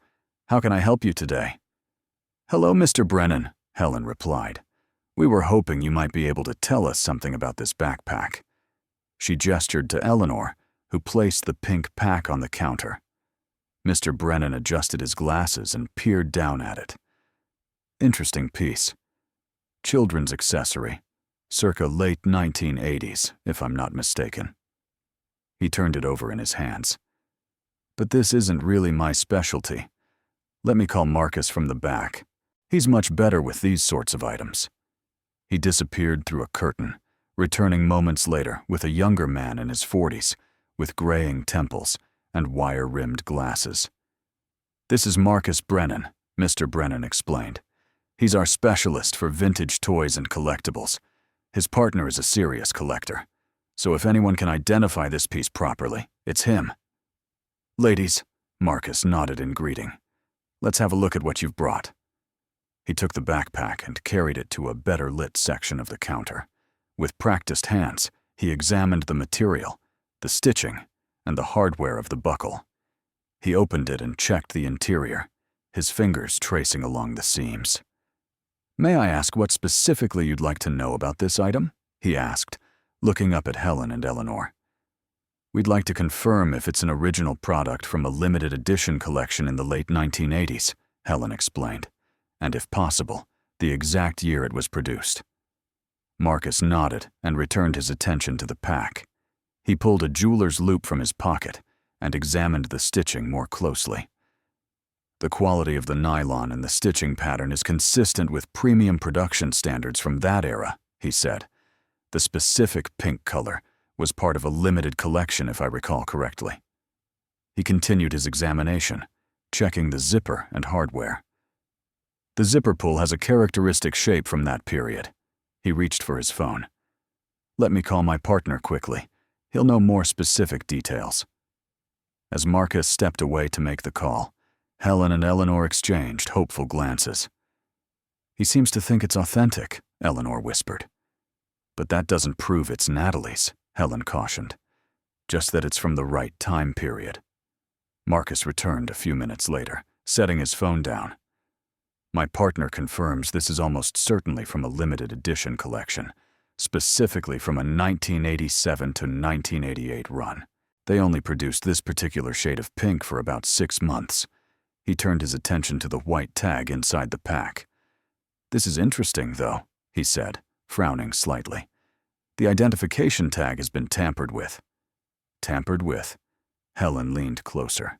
How can I help you today?" "Hello, Mr. Brennan," Helen replied. "We were hoping you might be able to tell us something about this backpack." She gestured to Eleanor, who placed the pink pack on the counter. Mr. Brennan adjusted his glasses and peered down at it. "Interesting piece. Children's accessory, circa late 1980s, if I'm not mistaken." He turned it over in his hands. "But this isn't really my specialty. Let me call Marcus from the back. He's much better with these sorts of items." He disappeared through a curtain, returning moments later with a younger man in his 40s, with graying temples and wire-rimmed glasses. "This is Marcus Brennan," Mr. Brennan explained. "He's our specialist for vintage toys and collectibles. His partner is a serious collector, so if anyone can identify this piece properly, it's him." "Ladies," Marcus nodded in greeting, "let's have a look at what you've brought." He took the backpack and carried it to a better-lit section of the counter. With practiced hands, he examined the material, the stitching, and the hardware of the buckle. He opened it and checked the interior, his fingers tracing along the seams. "May I ask what specifically you'd like to know about this item?" he asked, looking up at Helen and Eleanor. "We'd like to confirm if it's an original product from a limited edition collection in the late 1980s, Helen explained, and if possible, the exact year it was produced. Marcus nodded and returned his attention to the pack. He pulled a jeweler's loop from his pocket and examined the stitching more closely. The quality of the nylon and the stitching pattern is consistent with premium production standards from that era, he said. The specific pink color was part of a limited collection, if I recall correctly. He continued his examination, checking the zipper and hardware. The zipper pull has a characteristic shape from that period. He reached for his phone. "Let me call my partner quickly. He'll know more specific details." As Marcus stepped away to make the call, Helen and Eleanor exchanged hopeful glances. "He seems to think it's authentic," Eleanor whispered. "But that doesn't prove it's Natalie's," Helen cautioned. "Just that it's from the right time period." Marcus returned a few minutes later, setting his phone down. "My partner confirms this is almost certainly from a limited edition collection, specifically from a 1987 to 1988 run. They only produced this particular shade of pink for about 6 months." He turned his attention to the white tag inside the pack. "This is interesting, though," he said, frowning slightly. "The identification tag has been tampered with." "Tampered with?" Helen leaned closer.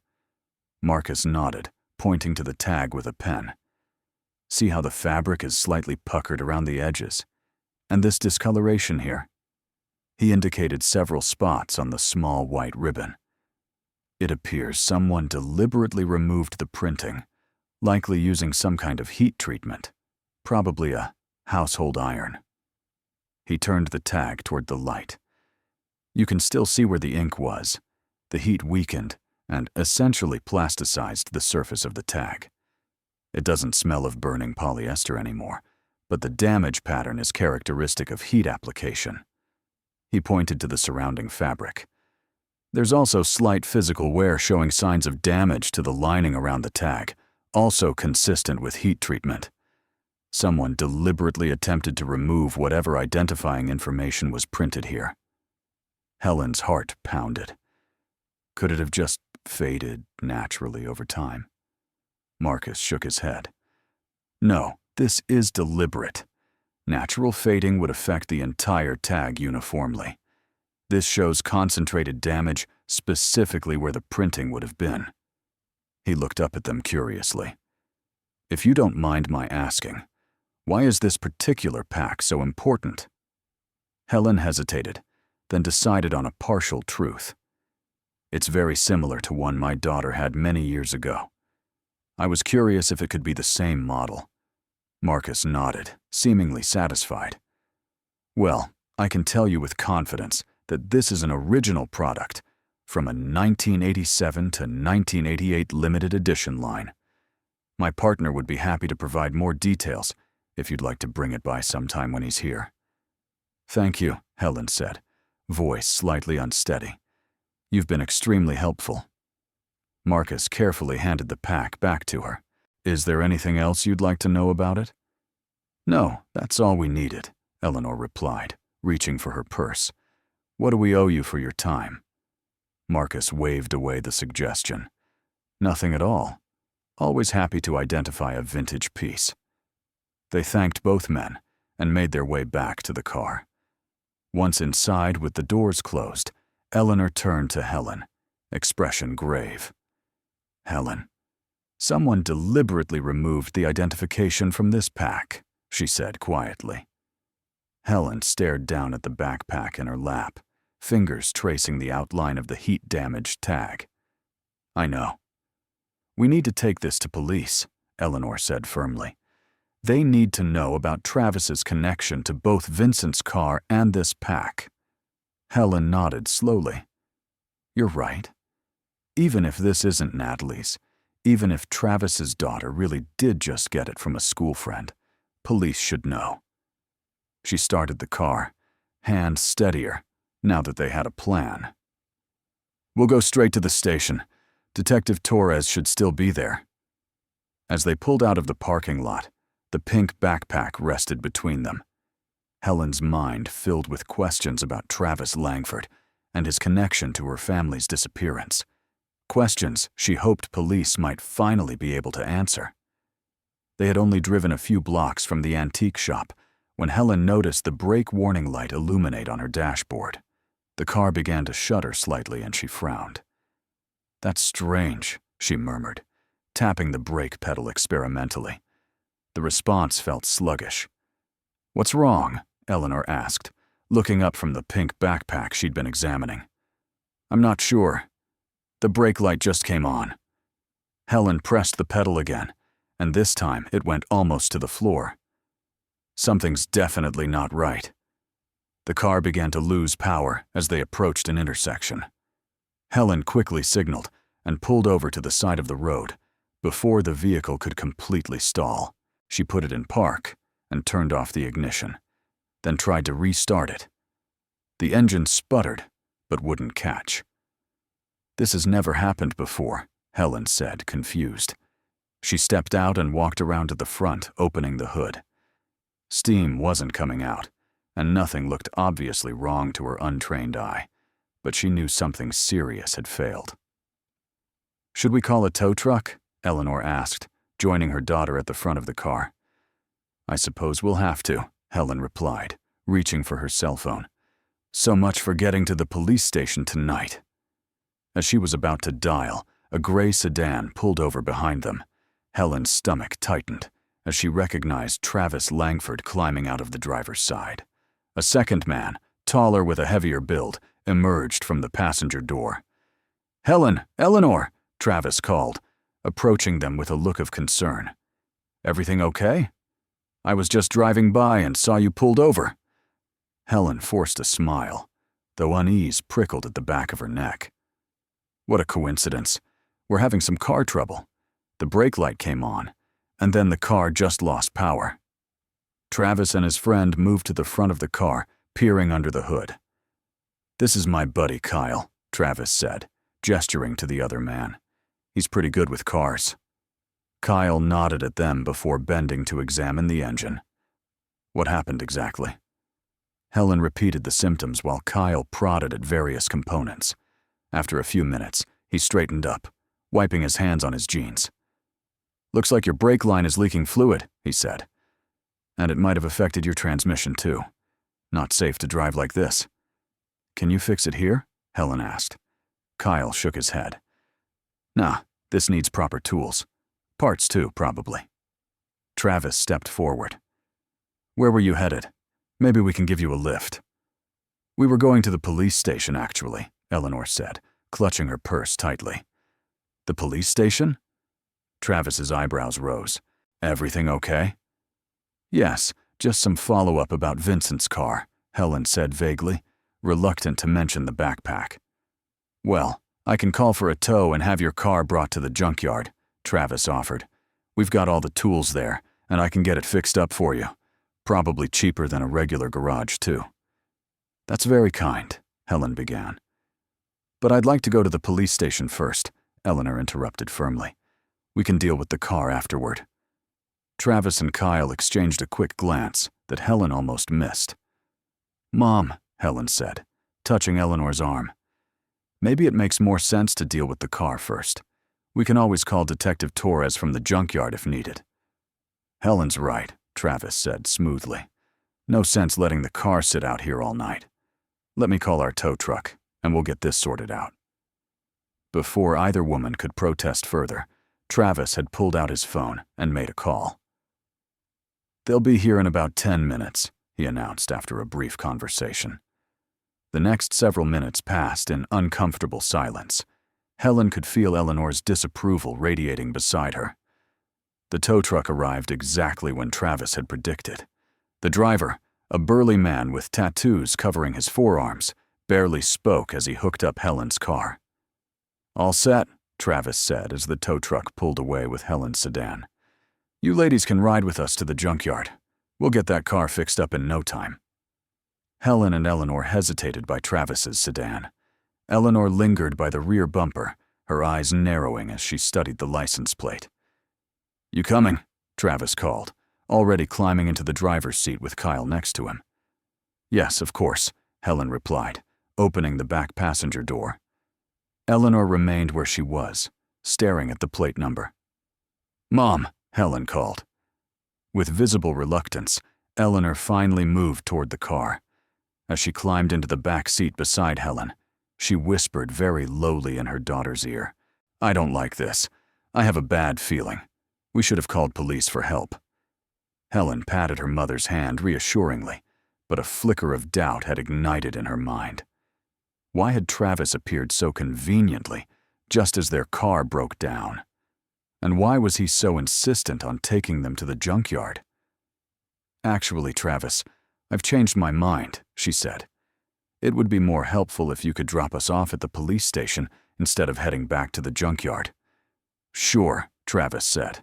Marcus nodded, pointing to the tag with a pen. "See how the fabric is slightly puckered around the edges? And this discoloration here?" He indicated several spots on the small white ribbon. "It appears someone deliberately removed the printing, likely using some kind of heat treatment, probably a household iron." He turned the tag toward the light. You can still see where the ink was. The heat weakened and essentially plasticized the surface of the tag. It doesn't smell of burning polyester anymore, but the damage pattern is characteristic of heat application. He pointed to the surrounding fabric. There's also slight physical wear showing signs of damage to the lining around the tag, also consistent with heat treatment. Someone deliberately attempted to remove whatever identifying information was printed here. Helen's heart pounded. Could it have just faded naturally over time? Marcus shook his head. No, this is deliberate. Natural fading would affect the entire tag uniformly. This shows concentrated damage specifically where the printing would have been. He looked up at them curiously. If you don't mind my asking, why is this particular pack so important? Helen hesitated, then decided on a partial truth. It's very similar to one my daughter had many years ago. I was curious if it could be the same model. Marcus nodded, seemingly satisfied. Well, I can tell you with confidence that this is an original product from a 1987 to 1988 limited edition line. My partner would be happy to provide more details if you'd like to bring it by sometime when he's here. Thank you, Helen said, voice slightly unsteady. You've been extremely helpful. Marcus carefully handed the pack back to her. Is there anything else you'd like to know about it? No, that's all we needed, Eleanor replied, reaching for her purse. What do we owe you for your time? Marcus waved away the suggestion. Nothing at all. Always happy to identify a vintage piece. They thanked both men and made their way back to the car. Once inside with the doors closed, Eleanor turned to Helen, expression grave. Helen, someone deliberately removed the identification from this pack, she said quietly. Helen stared down at the backpack in her lap, fingers tracing the outline of the heat-damaged tag. I know. We need to take this to police, Eleanor said firmly. They need to know about Travis's connection to both Vincent's car and this pack. Helen nodded slowly. You're right. Even if this isn't Natalie's, even if Travis's daughter really did just get it from a school friend, police should know. She started the car, hands steadier, now that they had a plan. We'll go straight to the station. Detective Torres should still be there. As they pulled out of the parking lot, the pink backpack rested between them. Helen's mind filled with questions about Travis Langford and his connection to her family's disappearance. Questions she hoped police might finally be able to answer. They had only driven a few blocks from the antique shop when Helen noticed the brake warning light illuminate on her dashboard. The car began to shudder slightly and she frowned. That's strange, she murmured, tapping the brake pedal experimentally. The response felt sluggish. What's wrong? Eleanor asked, looking up from the pink backpack she'd been examining. I'm not sure. The brake light just came on. Helen pressed the pedal again, and this time it went almost to the floor. Something's definitely not right. The car began to lose power as they approached an intersection. Helen quickly signaled and pulled over to the side of the road. Before the vehicle could completely stall, she put it in park and turned off the ignition, then tried to restart it. The engine sputtered, but wouldn't catch. This has never happened before, Helen said, confused. She stepped out and walked around to the front, opening the hood. Steam wasn't coming out, and nothing looked obviously wrong to her untrained eye, but she knew something serious had failed. Should we call a tow truck? Eleanor asked, joining her daughter at the front of the car. I suppose we'll have to, Helen replied, reaching for her cell phone. So much for getting to the police station tonight. As she was about to dial, a gray sedan pulled over behind them. Helen's stomach tightened as she recognized Travis Langford climbing out of the driver's side. A second man, taller with a heavier build, emerged from the passenger door. Helen, Eleanor, Travis called, approaching them with a look of concern. Everything okay? I was just driving by and saw you pulled over. Helen forced a smile, though unease prickled at the back of her neck. What a coincidence. We're having some car trouble. The brake light came on, and then the car just lost power. Travis and his friend moved to the front of the car, peering under the hood. "This is my buddy Kyle," Travis said, gesturing to the other man. "He's pretty good with cars." Kyle nodded at them before bending to examine the engine. "What happened exactly?" Helen repeated the symptoms while Kyle prodded at various components. After a few minutes, he straightened up, wiping his hands on his jeans. "Looks like your brake line is leaking fluid," he said. "And it might have affected your transmission too. Not safe to drive like this." "Can you fix it here?" Helen asked. Kyle shook his head. "Nah, this needs proper tools. Parts too, probably." Travis stepped forward. "Where were you headed? Maybe we can give you a lift." "We were going to the police station, actually," Eleanor said, clutching her purse tightly. "The police station?" Travis's eyebrows rose. "Everything okay?" "Yes, just some follow-up about Vincent's car," Helen said vaguely, reluctant to mention the backpack. "Well, I can call for a tow and have your car brought to the junkyard," Travis offered. "We've got all the tools there, and I can get it fixed up for you. Probably cheaper than a regular garage, too." "That's very kind," Helen began. "But I'd like to go to the police station first," Eleanor interrupted firmly. "We can deal with the car afterward." Travis and Kyle exchanged a quick glance that Helen almost missed. "Mom," Helen said, touching Eleanor's arm. "Maybe it makes more sense to deal with the car first. We can always call Detective Torres from the junkyard if needed." "Helen's right," Travis said smoothly. "No sense letting the car sit out here all night. Let me call our tow truck, and we'll get this sorted out." Before either woman could protest further, Travis had pulled out his phone and made a call. "They'll be here in about 10 minutes, he announced after a brief conversation. The next several minutes passed in uncomfortable silence. Helen could feel Eleanor's disapproval radiating beside her. The tow truck arrived exactly when Travis had predicted. The driver, a burly man with tattoos covering his forearms, barely spoke as he hooked up Helen's car. "All set," Travis said as the tow truck pulled away with Helen's sedan. "You ladies can ride with us to the junkyard. We'll get that car fixed up in no time." Helen and Eleanor hesitated by Travis's sedan. Eleanor lingered by the rear bumper, her eyes narrowing as she studied the license plate. "You coming?" Travis called, already climbing into the driver's seat with Kyle next to him. "Yes, of course," Helen replied, opening the back passenger door. Eleanor remained where she was, staring at the plate number. "Mom," Helen called. With visible reluctance, Eleanor finally moved toward the car. As she climbed into the back seat beside Helen, she whispered very lowly in her daughter's ear, "I don't like this. I have a bad feeling. We should have called police for help." Helen patted her mother's hand reassuringly, but a flicker of doubt had ignited in her mind. Why had Travis appeared so conveniently, just as their car broke down? And why was he so insistent on taking them to the junkyard? "Actually, Travis, I've changed my mind," she said. "It would be more helpful if you could drop us off at the police station instead of heading back to the junkyard." "Sure," Travis said.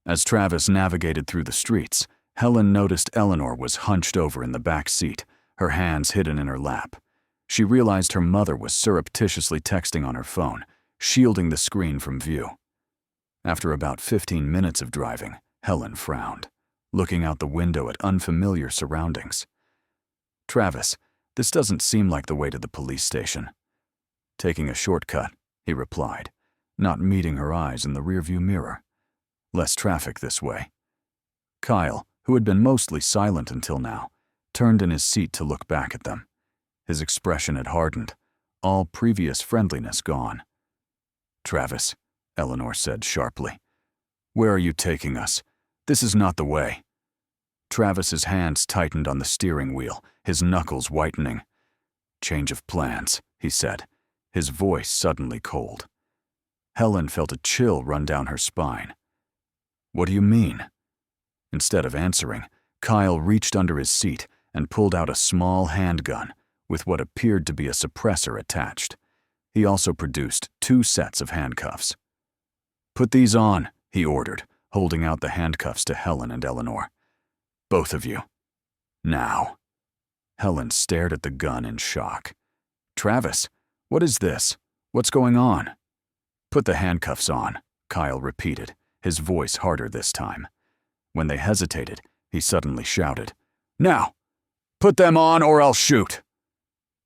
As Travis navigated through the streets, Helen noticed Eleanor was hunched over in the back seat, her hands hidden in her lap. She realized her mother was surreptitiously texting on her phone, shielding the screen from view. After about 15 minutes of driving, Helen frowned, looking out the window at unfamiliar surroundings. "Travis, this doesn't seem like the way to the police station." "Taking a shortcut," he replied, not meeting her eyes in the rearview mirror. "Less traffic this way." Kyle, who had been mostly silent until now, turned in his seat to look back at them. His expression had hardened, all previous friendliness gone. "Travis," Eleanor said sharply, "where are you taking us? This is not the way." Travis's hands tightened on the steering wheel, his knuckles whitening. "Change of plans," he said, his voice suddenly cold. Helen felt a chill run down her spine. "What do you mean?" Instead of answering, Kyle reached under his seat and pulled out a small handgun with what appeared to be a suppressor attached. He also produced 2 sets of handcuffs. "Put these on," he ordered, holding out the handcuffs to Helen and Eleanor. Both of you. Now." Helen stared at the gun in shock. "Travis, what is this? What's going on?" "Put the handcuffs on," Kyle repeated, his voice harder this time. When they hesitated, he suddenly shouted, "Now! Put them on or I'll shoot!"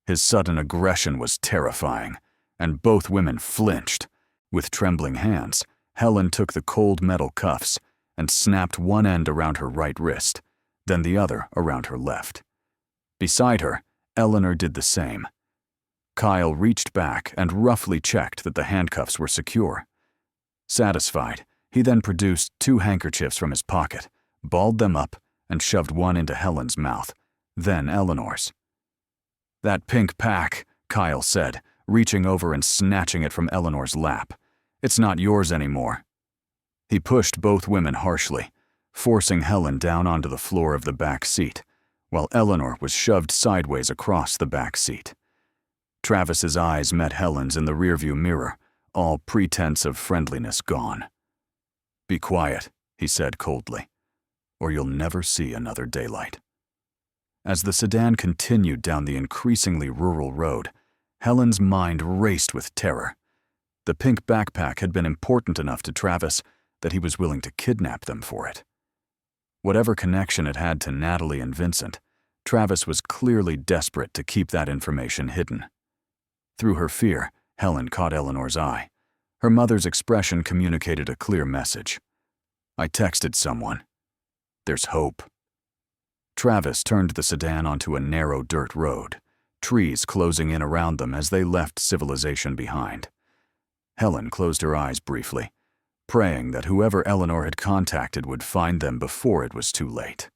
His sudden aggression was terrifying, and both women flinched. With trembling hands, Helen took the cold metal cuffs and snapped one end around her right wrist, then the other around her left. Beside her, Eleanor did the same. Kyle reached back and roughly checked that the handcuffs were secure. Satisfied, he then produced 2 handkerchiefs from his pocket, balled them up, and shoved one into Helen's mouth, then Eleanor's. "That pink pack," Kyle said, reaching over and snatching it from Eleanor's lap. "It's not yours anymore." He pushed both women harshly, forcing Helen down onto the floor of the back seat, while Eleanor was shoved sideways across the back seat. Travis's eyes met Helen's in the rearview mirror, all pretense of friendliness gone. "Be quiet," he said coldly, "or you'll never see another daylight." As the sedan continued down the increasingly rural road, Helen's mind raced with terror. The pink backpack had been important enough to Travis that he was willing to kidnap them for it. Whatever connection it had to Natalie and Vincent, Travis was clearly desperate to keep that information hidden. Through her fear, Helen caught Eleanor's eye. Her mother's expression communicated a clear message. "I texted someone. There's hope." Travis turned the sedan onto a narrow dirt road, trees closing in around them as they left civilization behind. Helen closed her eyes briefly, praying that whoever Eleanor had contacted would find them before it was too late.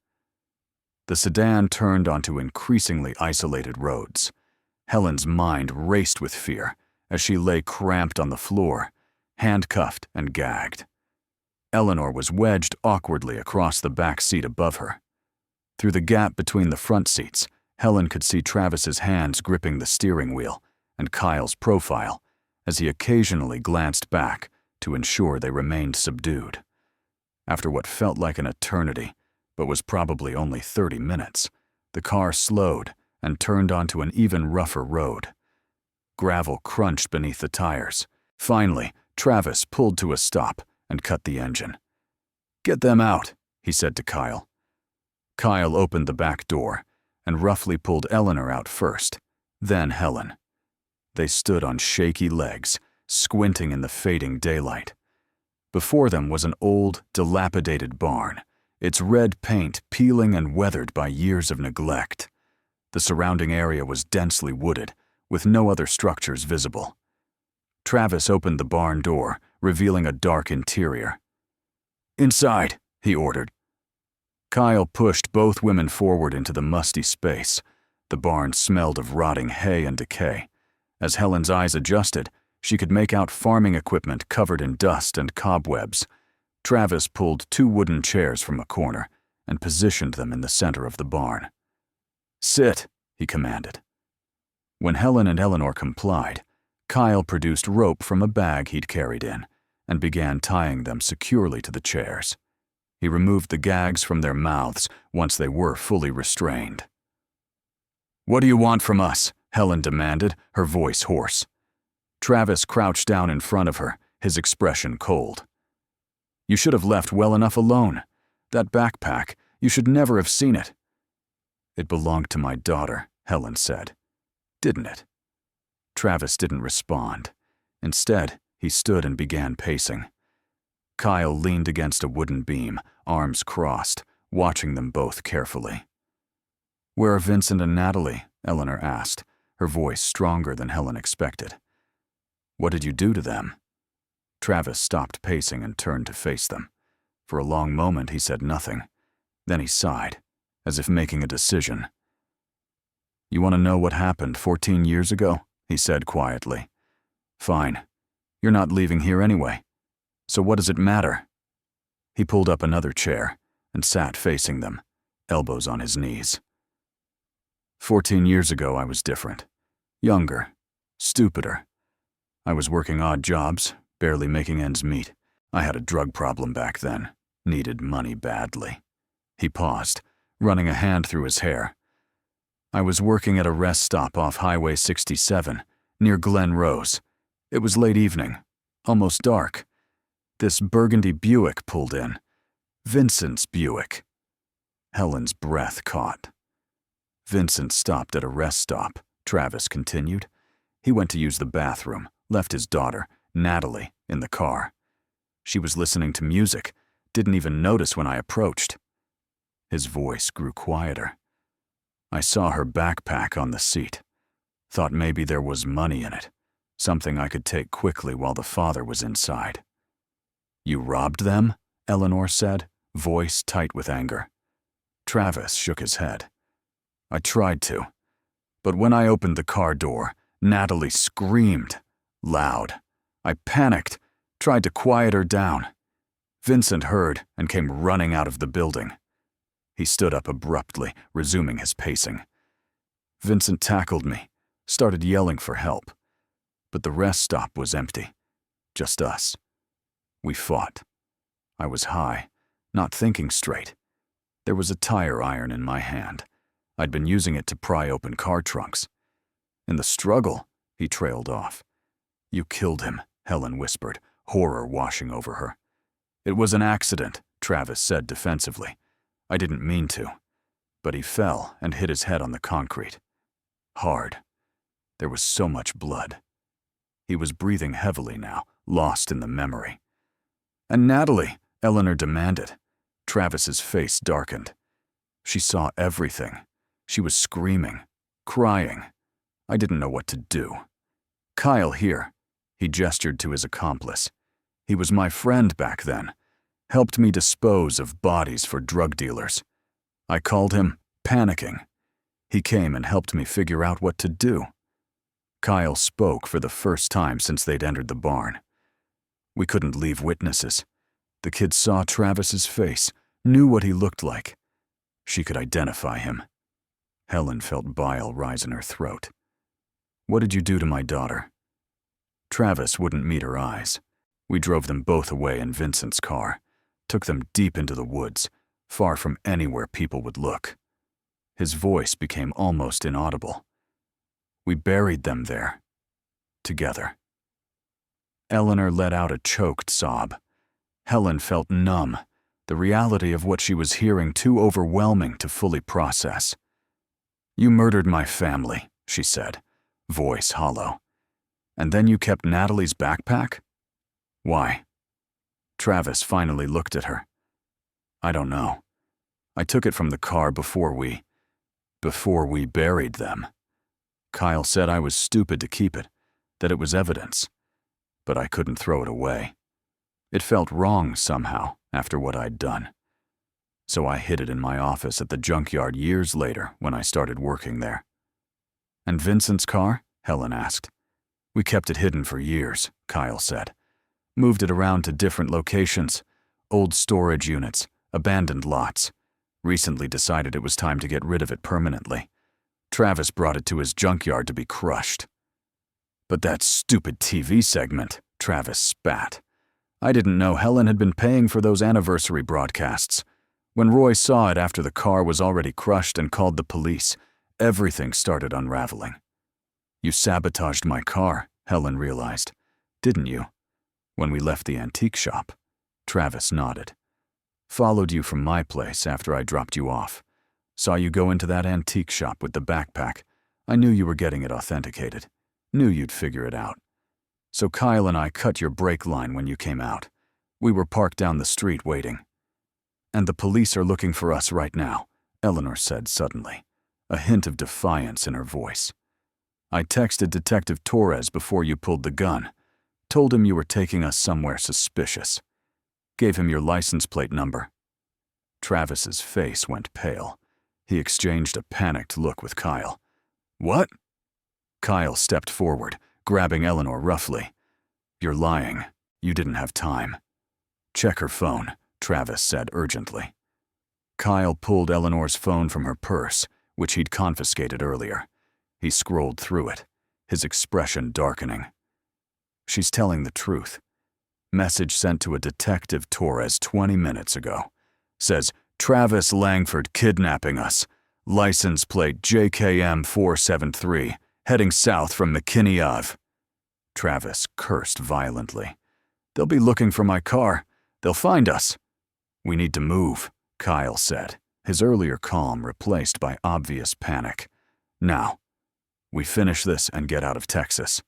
The sedan turned onto increasingly isolated roads. Helen's mind raced with fear as she lay cramped on the floor, handcuffed and gagged. Eleanor was wedged awkwardly across the back seat above her. Through the gap between the front seats, Helen could see Travis's hands gripping the steering wheel and Kyle's profile as he occasionally glanced back to ensure they remained subdued. After what felt like an eternity, but was probably only 30 minutes, the car slowed and turned onto an even rougher road. Gravel crunched beneath the tires. Finally, Travis pulled to a stop and cut the engine. "Get them out," he said to Kyle. Kyle opened the back door and roughly pulled Eleanor out first, then Helen. They stood on shaky legs, squinting in the fading daylight. Before them was an old, dilapidated barn, its red paint peeling and weathered by years of neglect. The surrounding area was densely wooded, with no other structures visible. Travis opened the barn door, revealing a dark interior. "Inside," he ordered. Kyle pushed both women forward into the musty space. The barn smelled of rotting hay and decay. As Helen's eyes adjusted, she could make out farming equipment covered in dust and cobwebs. Travis pulled 2 wooden chairs from a corner and positioned them in the center of the barn. "Sit," he commanded. When Helen and Eleanor complied, Kyle produced rope from a bag he'd carried in and began tying them securely to the chairs. He removed the gags from their mouths once they were fully restrained. "What do you want from us?" Helen demanded, her voice hoarse. Travis crouched down in front of her, his expression cold. "You should have left well enough alone. That backpack, you should never have seen it." "It belonged to my daughter," Helen said. "Didn't it?" Travis didn't respond. Instead, he stood and began pacing. Kyle leaned against a wooden beam, arms crossed, watching them both carefully. "Where are Vincent and Natalie?" Eleanor asked, her voice stronger than Helen expected. "What did you do to them?" Travis stopped pacing and turned to face them. For a long moment he said nothing. Then he sighed, as if making a decision. "You want to know what happened 14 years ago?" he said quietly. "Fine. You're not leaving here anyway. So what does it matter?" He pulled up another chair and sat facing them, elbows on his knees. 14 years ago I was different. Younger. Stupider. I was working odd jobs, barely making ends meet. I had a drug problem back then. Needed money badly. He paused, running a hand through his hair. I was working at a rest stop off Highway 67, near Glen Rose. It was late evening, almost dark. This burgundy Buick pulled in. Vincent's Buick. Helen's breath caught. Vincent stopped at a rest stop, Travis continued. He went to use the bathroom, left his daughter, Natalie, in the car. She was listening to music, didn't even notice when I approached. His voice grew quieter. I saw her backpack on the seat. Thought maybe there was money in it, something I could take quickly while the father was inside. "You robbed them?" Eleanor said, voice tight with anger. Travis shook his head. "I tried to, but when I opened the car door, Natalie screamed, loud. I panicked, tried to quiet her down. Vincent heard and came running out of the building." He stood up abruptly, resuming his pacing. "Vincent tackled me, started yelling for help. But the rest stop was empty. Just us. We fought. I was high, not thinking straight. There was a tire iron in my hand. I'd been using it to pry open car trunks. In the struggle," he trailed off. "You killed him," Helen whispered, horror washing over her. "It was an accident," Travis said defensively. "I didn't mean to." But he fell and hit his head on the concrete. Hard. There was so much blood. He was breathing heavily now, lost in the memory. "And Natalie," Eleanor demanded. Travis's face darkened. She saw everything. She was screaming, crying. I didn't know what to do. "Kyle here." He gestured to his accomplice. "He was my friend back then. Helped me dispose of bodies for drug dealers. I called him, panicking. He came and helped me figure out what to do." Kyle spoke for the first time since they'd entered the barn. "We couldn't leave witnesses. The kid saw Travis's face, knew what he looked like. She could identify him." Helen felt bile rise in her throat. "What did you do to my daughter?" Travis wouldn't meet her eyes. We drove them both away in Vincent's car, took them deep into the woods, far from anywhere people would look. His voice became almost inaudible. "We buried them there. Together." Eleanor let out a choked sob. Helen felt numb, the reality of what she was hearing too overwhelming to fully process. "You murdered my family," she said, voice hollow. "And then you kept Natalie's backpack? Why?" Travis finally looked at her. "I don't know. I took it from the car before we buried them. Kyle said I was stupid to keep it, that it was evidence. But I couldn't throw it away. It felt wrong somehow after what I'd done. So I hid it in my office at the Junkyard years later when I started working there." "And Vincent's car?" Helen asked. "We kept it hidden for years," Kyle said. "Moved it around to different locations, old storage units, abandoned lots. Recently decided it was time to get rid of it permanently. Travis brought it to his junkyard to be crushed." "But that stupid TV segment," Travis spat. "I didn't know Helen had been paying for those anniversary broadcasts. When Roy saw it after the car was already crushed and called the police, everything started unraveling." "You sabotaged my car," Helen realized. "Didn't you?" "When we left the antique shop." Travis nodded. "Followed you from my place after I dropped you off. Saw you go into that antique shop with the backpack. I knew you were getting it authenticated. Knew you'd figure it out. So Kyle and I cut your brake line when you came out. We were parked down the street waiting. And the police are looking for us right now," Eleanor said suddenly, a hint of defiance in her voice. "I texted Detective Torres before you pulled the gun. Told him you were taking us somewhere suspicious. Gave him your license plate number." Travis's face went pale. He exchanged a panicked look with Kyle. "What?" Kyle stepped forward, grabbing Eleanor roughly. "You're lying. You didn't have time." "Check her phone," Travis said urgently. Kyle pulled Eleanor's phone from her purse, which he'd confiscated earlier. He scrolled through it, his expression darkening. "She's telling the truth. Message sent to a Detective Torres 20 minutes ago. Says, Travis Langford kidnapping us. License plate JKM 473, heading south from McKinney Ave. Travis cursed violently. They'll be looking for my car. They'll find us. We need to move, Kyle said, his earlier calm replaced by obvious panic. Now, we finish this and get out of Texas.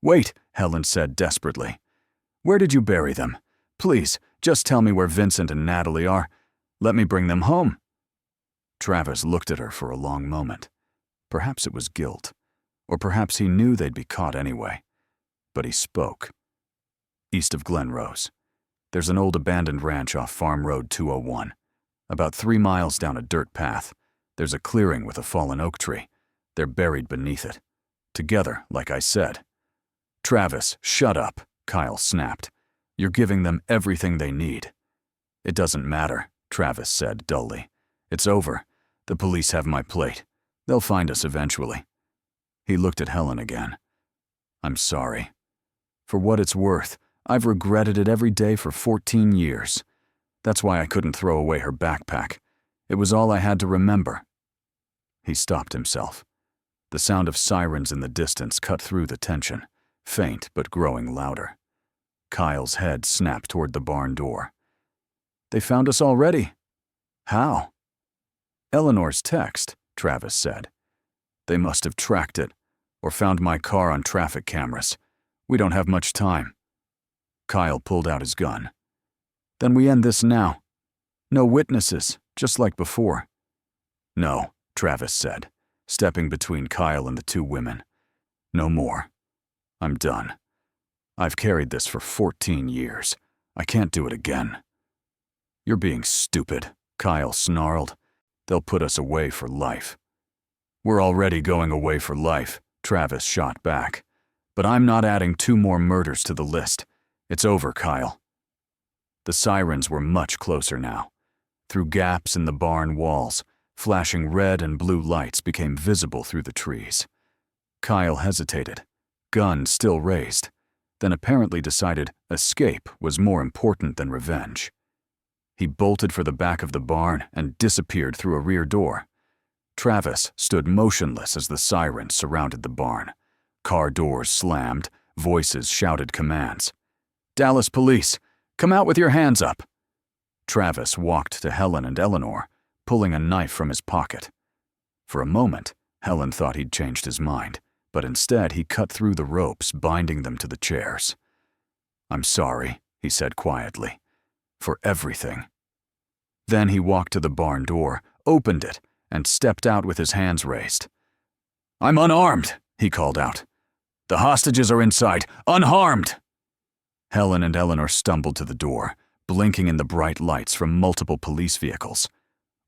Wait, Helen said desperately. Where did you bury them? Please, just tell me where Vincent and Natalie are. Let me bring them home. Travis looked at her for a long moment. Perhaps it was guilt, or perhaps he knew they'd be caught anyway. But he spoke. East of Glen Rose. There's an old abandoned ranch off Farm Road 201. About 3 miles down a dirt path, there's a clearing with a fallen oak tree. They're buried beneath it. Together, like I said. Travis, shut up, Kyle snapped. You're giving them everything they need. It doesn't matter, Travis said dully. It's over. The police have my plate. They'll find us eventually. He looked at Helen again. I'm sorry. For what it's worth, I've regretted it every day for 14 years. That's why I couldn't throw away her backpack. It was all I had to remember. He stopped himself. The sound of sirens in the distance cut through the tension, faint but growing louder. Kyle's head snapped toward the barn door. They found us already. How? Eleanor's text, Travis said. They must have tracked it, or found my car on traffic cameras. We don't have much time. Kyle pulled out his gun. Then we end this now. No witnesses, just like before. No, Travis said, stepping between Kyle and the two women. No more. I'm done. I've carried this for 14 years. I can't do it again. You're being stupid, Kyle snarled. They'll put us away for life. We're already going away for life, Travis shot back. But I'm not adding 2 more murders to the list. It's over, Kyle. The sirens were much closer now. Through gaps in the barn walls, flashing red and blue lights became visible through the trees. Kyle hesitated, gun still raised, then apparently decided escape was more important than revenge. He bolted for the back of the barn and disappeared through a rear door. Travis stood motionless as the sirens surrounded the barn. Car doors slammed, voices shouted commands. Dallas police, come out with your hands up. Travis walked to Helen and Eleanor, pulling a knife from his pocket. For a moment, Helen thought he'd changed his mind, but instead he cut through the ropes, binding them to the chairs. I'm sorry, he said quietly, for everything. Then he walked to the barn door, opened it, and stepped out with his hands raised. I'm unarmed, he called out. The hostages are inside, unharmed. Helen and Eleanor stumbled to the door, blinking in the bright lights from multiple police vehicles.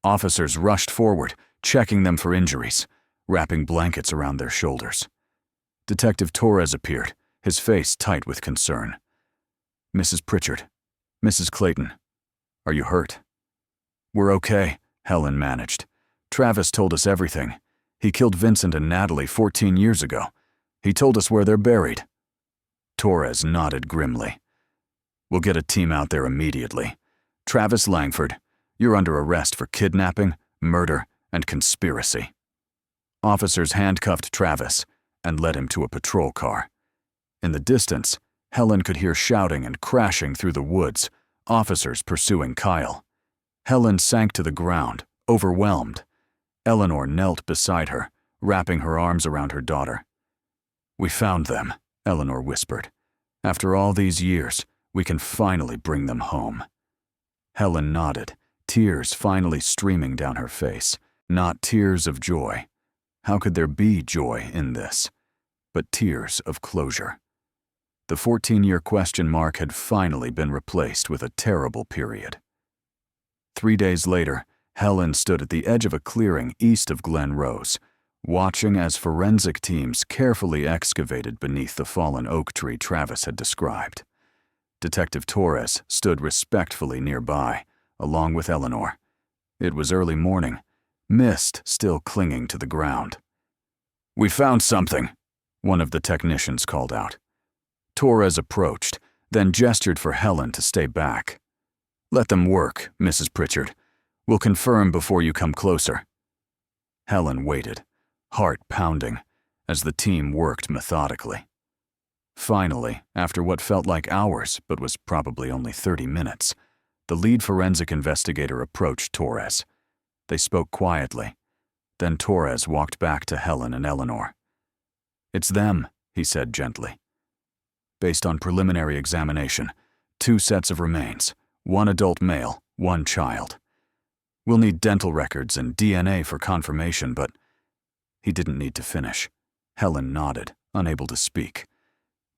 Officers rushed forward, checking them for injuries, wrapping blankets around their shoulders. Detective Torres appeared, his face tight with concern. Mrs. Pritchard, Mrs. Clayton, are you hurt? We're okay, Helen managed. Travis told us everything. He killed Vincent and Natalie 14 years ago. He told us where they're buried. Torres nodded grimly. We'll get a team out there immediately. Travis Langford, you're under arrest for kidnapping, murder, and conspiracy. Officers handcuffed Travis and led him to a patrol car. In the distance, Helen could hear shouting and crashing through the woods, officers pursuing Kyle. Helen sank to the ground, overwhelmed. Eleanor knelt beside her, wrapping her arms around her daughter. We found them, Eleanor whispered. After all these years, we can finally bring them home. Helen nodded, tears finally streaming down her face, not tears of joy. How could there be joy in this? But tears of closure. The 14-year question mark had finally been replaced with a terrible period. 3 days later, Helen stood at the edge of a clearing east of Glen Rose, watching as forensic teams carefully excavated beneath the fallen oak tree Travis had described. Detective Torres stood respectfully nearby, along with Eleanor. It was early morning, mist still clinging to the ground. We found something, one of the technicians called out. Torres approached, then gestured for Helen to stay back. Let them work, Mrs. Pritchard. We'll confirm before you come closer." Helen waited, heart pounding, as the team worked methodically. Finally, after what felt like hours but was probably only 30 minutes, the lead forensic investigator approached Torres. They spoke quietly. Then Torres walked back to Helen and Eleanor. "It's them," he said gently. "Based on preliminary examination, 2 sets of remains, 1 adult male, 1 child. We'll need dental records and DNA for confirmation, but—" He didn't need to finish. Helen nodded, unable to speak.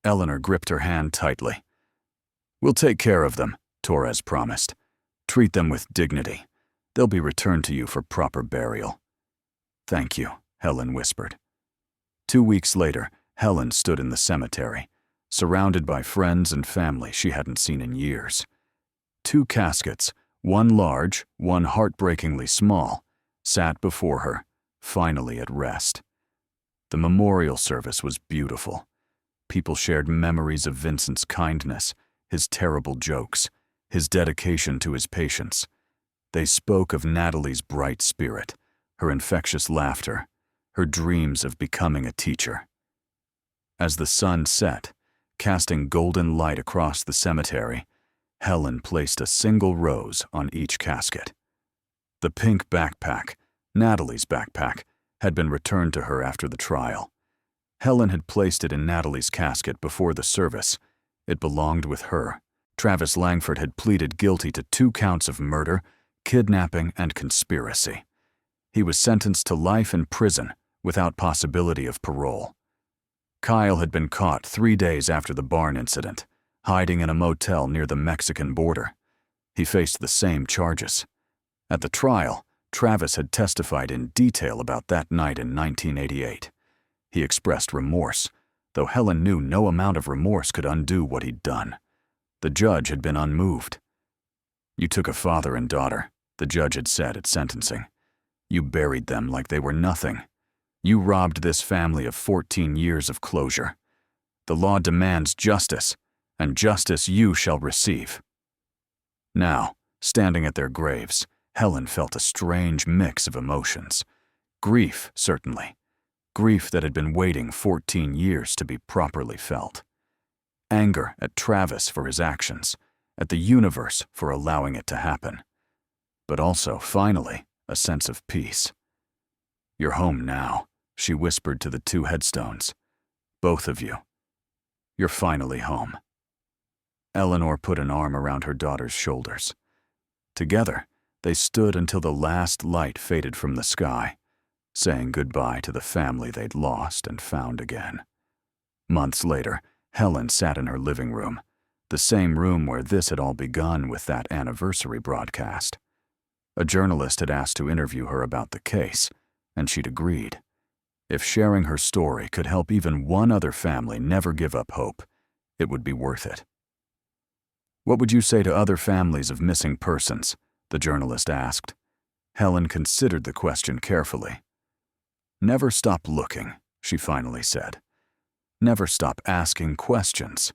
Eleanor gripped her hand tightly. "We'll take care of them," Torres promised. "Treat them with dignity. They'll be returned to you for proper burial." "Thank you," Helen whispered. 2 weeks later, Helen stood in the cemetery, surrounded by friends and family she hadn't seen in years. 2 caskets, one large, one heartbreakingly small, sat before her, finally at rest. The memorial service was beautiful. People shared memories of Vincent's kindness, his terrible jokes, his dedication to his patients. They spoke of Natalie's bright spirit, her infectious laughter, her dreams of becoming a teacher. As the sun set, casting golden light across the cemetery, Helen placed a single rose on each casket. The pink backpack, Natalie's backpack, had been returned to her after the trial. Helen had placed it in Natalie's casket before the service. It belonged with her. Travis Langford had pleaded guilty to 2 counts of murder, kidnapping, and conspiracy. He was sentenced to life in prison without possibility of parole. Kyle had been caught 3 days after the barn incident, hiding in a motel near the Mexican border. He faced the same charges. At the trial, Travis had testified in detail about that night in 1988. He expressed remorse, though Helen knew no amount of remorse could undo what he'd done. The judge had been unmoved. "You took a father and daughter," the judge had said at sentencing. "You buried them like they were nothing. You robbed this family of 14 years of closure. The law demands justice, and justice you shall receive." Now, standing at their graves, Helen felt a strange mix of emotions. Grief, certainly. Grief that had been waiting 14 years to be properly felt. Anger at Travis for his actions, at the universe for allowing it to happen. But also, finally, a sense of peace. "You're home now," she whispered to the 2 headstones. "Both of you. You're finally home." Eleanor put an arm around her daughter's shoulders. Together, they stood until the last light faded from the sky, saying goodbye to the family they'd lost and found again. Months later, Helen sat in her living room, the same room where this had all begun with that anniversary broadcast. A journalist had asked to interview her about the case, and she'd agreed. If sharing her story could help even one other family never give up hope, it would be worth it. "What would you say to other families of missing persons?" the journalist asked. Helen considered the question carefully. "Never stop looking," she finally said. "Never stop asking questions.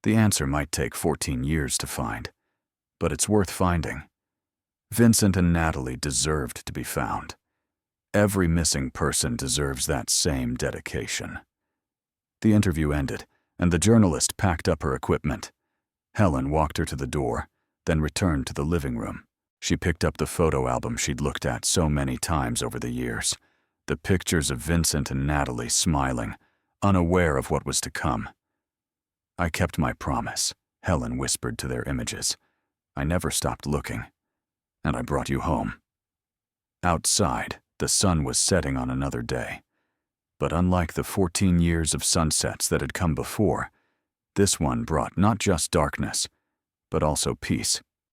The answer might take 14 years to find, but it's worth finding. Vincent and Natalie deserved to be found. Every missing person deserves that same dedication." The interview ended, and the journalist packed up her equipment. Helen walked her to the door, then returned to the living room. She picked up the photo album she'd looked at so many times over the years, the pictures of Vincent and Natalie smiling, unaware of what was to come. "I kept my promise," Helen whispered to their images. "I never stopped looking. And I brought you home." Outside, the sun was setting on another day. But unlike the 14 years of sunsets that had come before, this one brought not just darkness, but also peace.